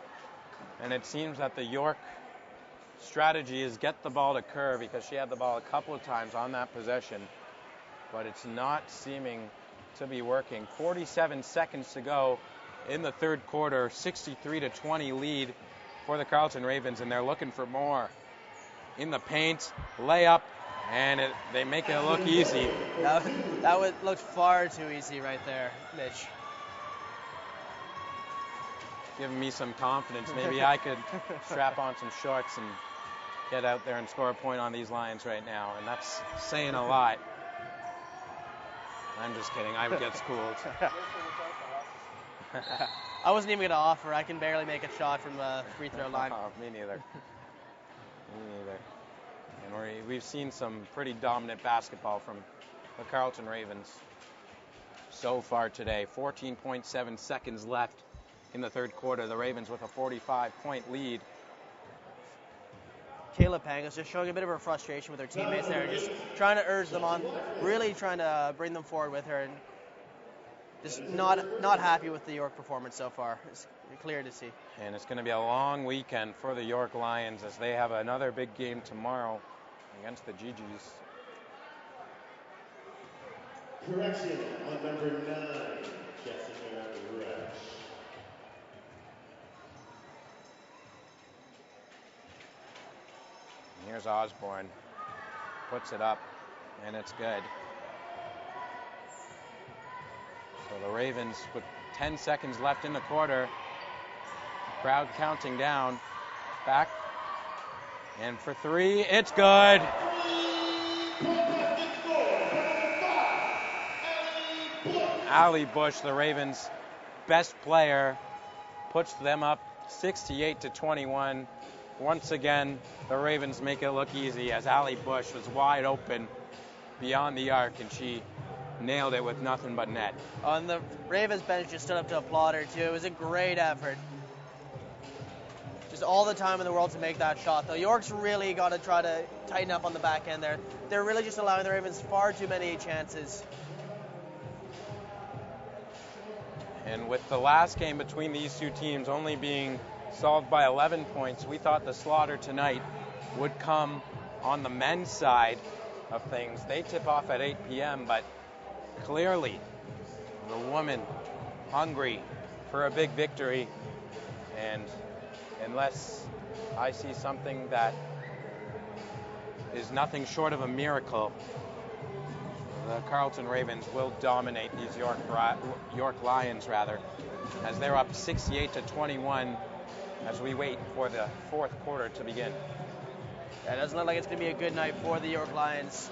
and it seems that the York strategy is get the ball to Kerr because she had the ball a couple of times on that possession, but it's not seeming to be working. 47 seconds to go in the third quarter, 63-20 lead for the Carleton Ravens, and they're looking for more. In the paint, layup, and they make it look easy. That looked far too easy right there, Mitch. Giving me some confidence. Maybe I could strap on some shorts and get out there and score a point on these Lions right now, and that's saying a lot. I'm just kidding. I would get schooled. I wasn't even going to offer. I can barely make a shot from the free throw line. Me neither. Me neither. And we've seen some pretty dominant basketball from the Carleton Ravens so far today. 14.7 seconds left in the third quarter. The Ravens with a 45-point lead. Kayla Pangos just showing a bit of her frustration with her teammates there, just trying to urge them on, really trying to bring them forward with her, and just not happy with the York performance so far. It's clear to see. And it's going to be a long weekend for the York Lions as they have another big game tomorrow against the Gigis. Correction on number 9, Jessica Resch. Here's Osborne, puts it up, and it's good. So the Ravens with 10 seconds left in the quarter, crowd counting down, back, and for 3, it's good. Allie Bush, the Ravens' best player, puts them up 68-21. Once again, the Ravens make it look easy as Allie Bush was wide open beyond the arc, and she nailed it with nothing but net. On the Ravens bench just stood up to applaud her, too. It was a great effort. Just all the time in the world to make that shot, though. York's really got to try to tighten up on the back end there. They're really just allowing the Ravens far too many chances. And with the last game between these two teams only being solved by 11 points, we thought the slaughter tonight would come on the men's side of things. They tip off at 8 p.m., but clearly the women hungry for a big victory, and unless I see something that is nothing short of a miracle, the Carleton Ravens will dominate these York Lions, as they're up 68-21 as we wait for the fourth quarter to begin. Yeah, it doesn't look like it's going to be a good night for the York Lions.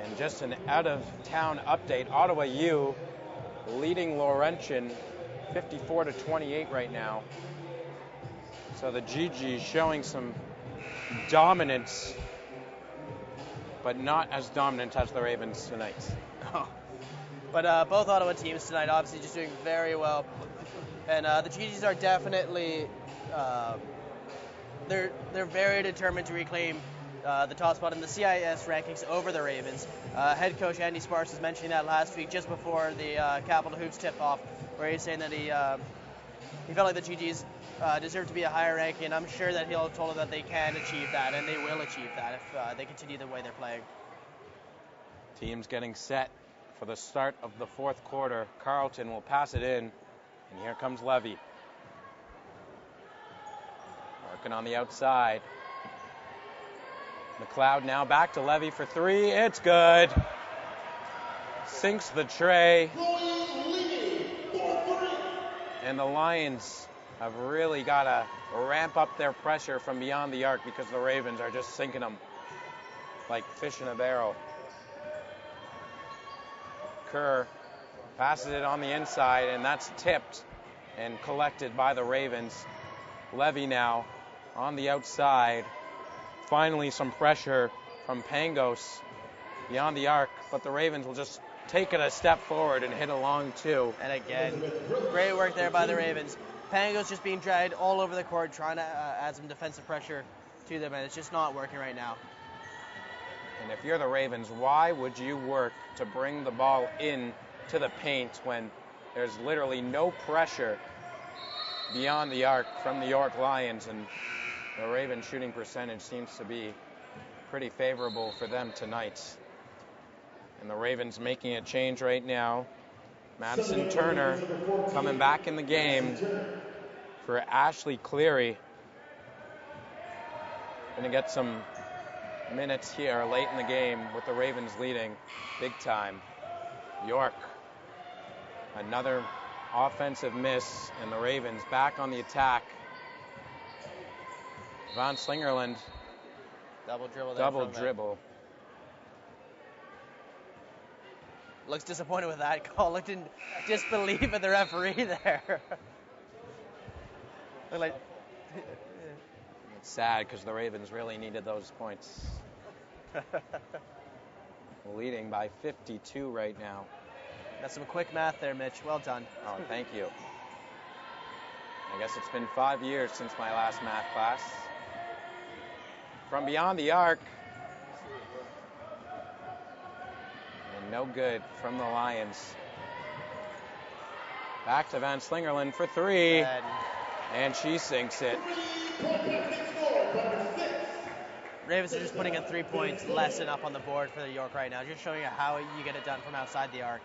And just an out-of-town update, Ottawa U leading Laurentian 54-28 right now. So the GG showing some dominance, but not as dominant as the Ravens tonight. Oh. But both Ottawa teams tonight obviously just doing very well. And the GGs are definitely, they're very determined to reclaim the top spot in the CIS rankings over the Ravens. Head coach Andy Sparks was mentioning that last week just before the Capital Hoops tip-off, where he's saying that he felt like the GGs deserve to be a higher ranking, and I'm sure that he'll have told them that they can achieve that, and they will achieve that if they continue the way they're playing. Teams getting set for the start of the fourth quarter. Carleton will pass it in, and here comes Levy. Working on the outside. McLeod now back to Levy for three. It's good. Sinks the tray. And the Lions have really got to ramp up their pressure from beyond the arc because the Ravens are just sinking them like fish in a barrel. Kerr passes it on the inside, and that's tipped and collected by the Ravens. Levy now on the outside. Finally some pressure from Pangos beyond the arc, but the Ravens will just take it a step forward and hit a long two. And again, great work there by the Ravens. Pangos just being dragged all over the court, trying to add some defensive pressure to them, and it's just not working right now. And if you're the Ravens, why would you work to bring the ball in to the paint when there's literally no pressure beyond the arc from the York Lions? And the Ravens shooting percentage seems to be pretty favorable for them tonight. And the Ravens making a change right now. Madison Turner coming back in the game for Ashley Cleary. Going to get some minutes here late in the game with the Ravens leading big time. York, another offensive miss, and the Ravens back on the attack. Von Slingerland, double dribble. Looks disappointed with that call. Looked in disbelief at the referee there. Looked like It's sad because the Ravens really needed those points. Leading by 52 right now. That's some quick math there, Mitch. Well done. Oh, thank you. I guess it's been 5 years since my last math class. From beyond the arc. And no good from the Lions. Back to Van Slingerland for three. And she sinks it. Ravens are just putting a 3-point lesson up on the board for the York right now, just showing you how you get it done from outside the arc.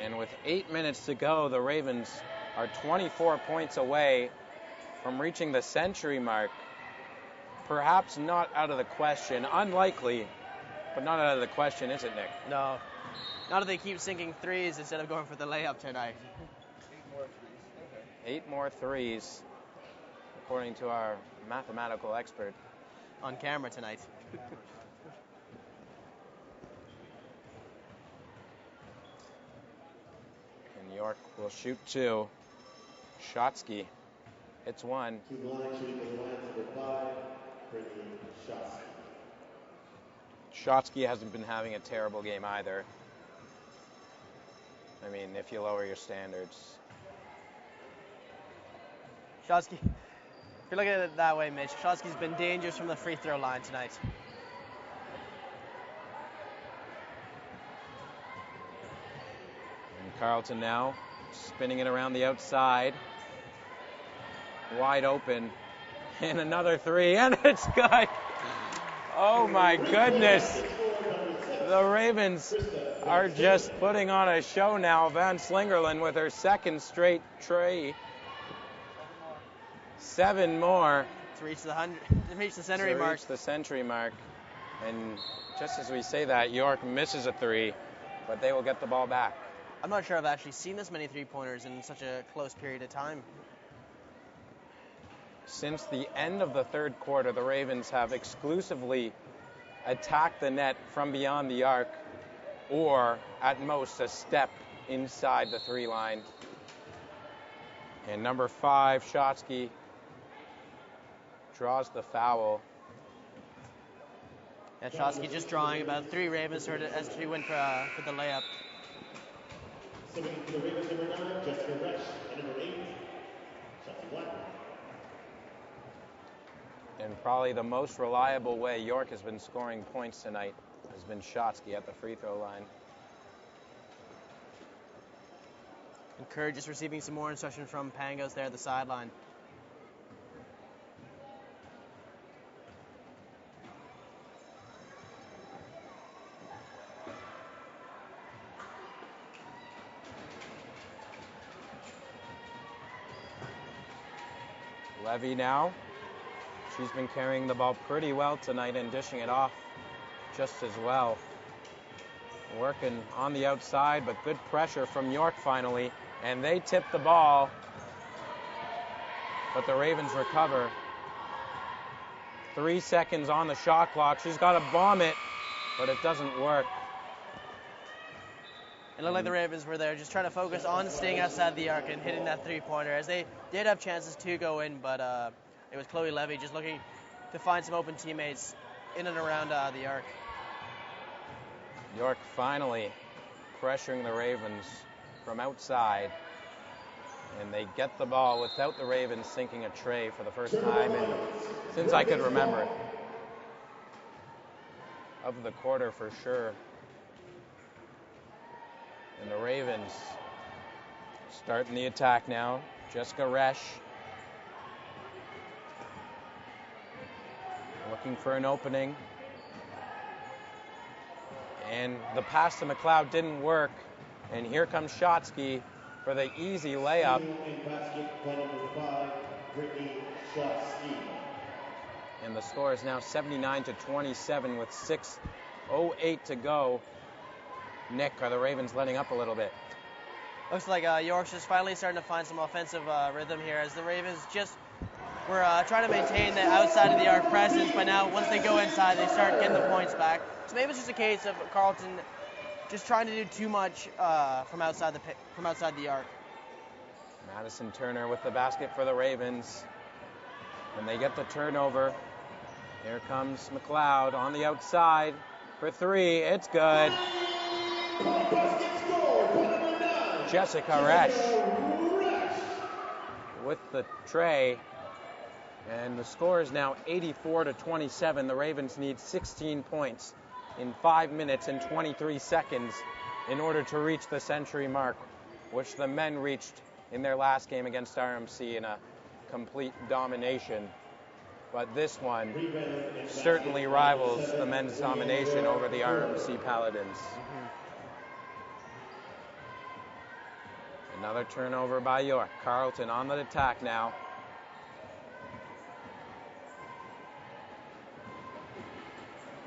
And with 8 minutes to go, the Ravens are 24 points away from reaching the century mark. Perhaps not out of the question. Unlikely, but not out of the question, is it, Nick? No. Not if they keep sinking threes instead of going for the layup tonight. 8 more threes, according to our mathematical expert. On camera tonight. And York will shoot two. Shotsky hits one. Shotsky hasn't been having a terrible game either. I mean, if you lower your standards. Shotsky, if you're looking at it that way, Mitch, Shotsky's been dangerous from the free throw line tonight. And Carleton now spinning it around the outside. Wide open. And another three, and it's good. Oh my goodness. The Ravens are just putting on a show now. Van Slingerland with her second straight tray. 7 more To reach the century to mark. reach the century mark. And just as we say that, York misses a 3, but they will get the ball back. I'm not sure I've actually seen this many three-pointers in such a close period of time. Since the end of the third quarter, the Ravens have exclusively attacked the net from beyond the arc, or at most a step inside the 3 line. And number 5, Shotsky, draws the foul. Yeah, Shotsky just drawing about 3 Ravens as she went for the layup. Subbing for the Ravens, number 9, Jessica Resch, and number 8, Chelsea Blackman. And probably the most reliable way York has been scoring points tonight has been Shotsky at the free throw line. And Kerr just receiving some more instruction from Pangos there at the sideline. Levy now. She's been carrying the ball pretty well tonight and dishing it off just as well. Working on the outside, but good pressure from York finally. And they tip the ball, but the Ravens recover. 3 seconds on the shot clock. She's got to bomb it, but it doesn't work. It looked like the Ravens were there just trying to focus on staying outside the arc and hitting that three-pointer, as they did have chances to go in, but it was Chloe Levy just looking to find some open teammates in and around the arc. York finally pressuring the Ravens from outside, and they get the ball without the Ravens sinking a tray for the first time since I could remember of the quarter for sure. And the Ravens starting the attack now. Jessica Resch looking for an opening. And the pass to McLeod didn't work. And here comes Shotsky for the easy layup. And basket by number 5, Brittany Shotsky. And the score is now 79-27 with 6:08 to go. Nick, are the Ravens letting up a little bit? Looks like York's just finally starting to find some offensive rhythm here, as the Ravens just were trying to maintain the outside of the arc presence, but now once they go inside, they start getting the points back. So maybe it's just a case of Carleton just trying to do too much from outside the arc. Madison Turner with the basket for the Ravens. And they get the turnover. Here comes McLeod on the outside for 3. It's good. Basket score by number 9, Jessica Resch Resch. with the tray. And the score is now 84-27. The Ravens need 16 points in 5 minutes and 23 seconds in order to reach the century mark, which the men reached in their last game against RMC in a complete domination. But this one certainly rivals the men's domination over the RMC Paladins. Another turnover by York. Carleton on the attack now.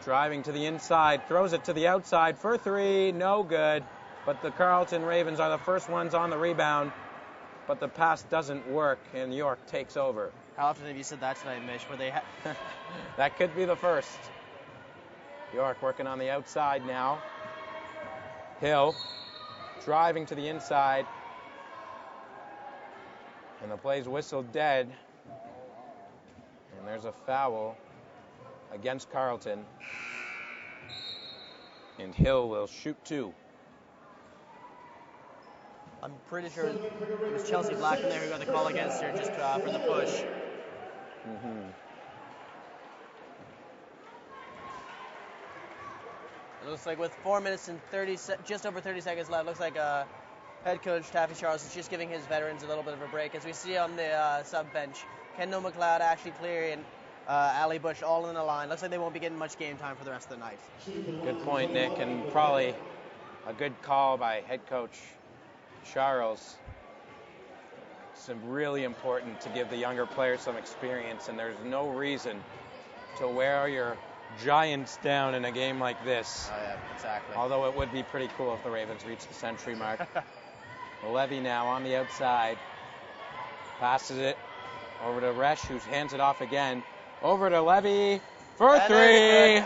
Driving to the inside, throws it to the outside for 3, no good. But the Carleton Ravens are the first ones on the rebound. But the pass doesn't work, and York takes over. How often have you said that tonight, Mish? Where they That could be the first. York working on the outside now. Hill driving to the inside. And the play's whistled dead. And there's a foul against Carleton. And Hill will shoot 2. I'm pretty sure it was Chelsea Blackman there who got the call against her just for the push. It looks like with 4 minutes and just over 30 seconds left, looks like head coach Taffy Charles is just giving his veterans a little bit of a break. As we see on the sub bench, Kendall McLeod, Ashley Cleary, and Ali Bush all in the line. Looks like they won't be getting much game time for the rest of the night. Good point, Nick, and probably a good call by head coach Charles. It's really important to give the younger players some experience, and there's no reason to wear your giants down in a game like this. Oh, yeah, exactly. Although it would be pretty cool if the Ravens reached the century mark. Levy now on the outside. Passes it over to Resch, who hands it off again. Over to Levy for three.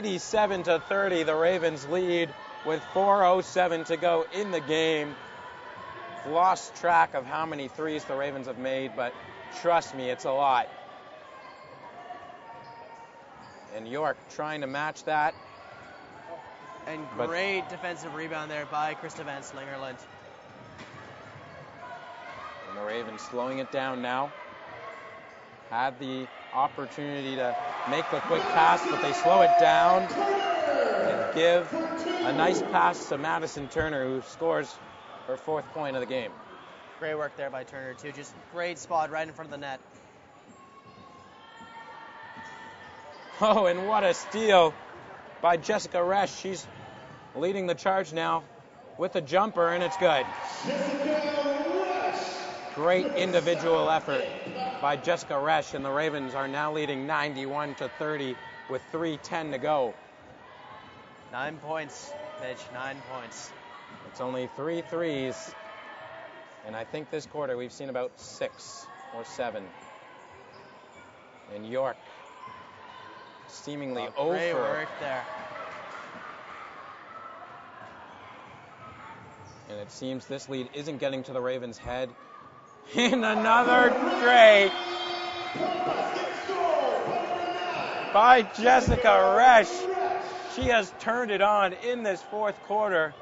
87-30, the Ravens lead with 4:07 to go in the game. Lost track of how many threes the Ravens have made, but trust me, it's a lot. And York trying to match that. And great defensive rebound there by Krista Van Slingerland. And the Ravens slowing it down now. Had the opportunity to make the quick pass, but they slow it down and give a nice pass to Madison Turner, who scores her 4th point of the game. Great work there by Turner, too. Just great spot right in front of the net. Oh, and what a steal by Jessica Resch. She's leading the charge now with a jumper, and it's good. Great individual effort by Jessica Resch, and the Ravens are now leading 91-30 with 3:10 to go. 9 points, Mitch, 9 points. It's only 3 threes, and I think this quarter we've seen about 6 or 7. And York seemingly over. Great work there. And it seems this lead isn't getting to the Ravens' head. In another great by Jessica Resch. She has turned it on in this 4th quarter.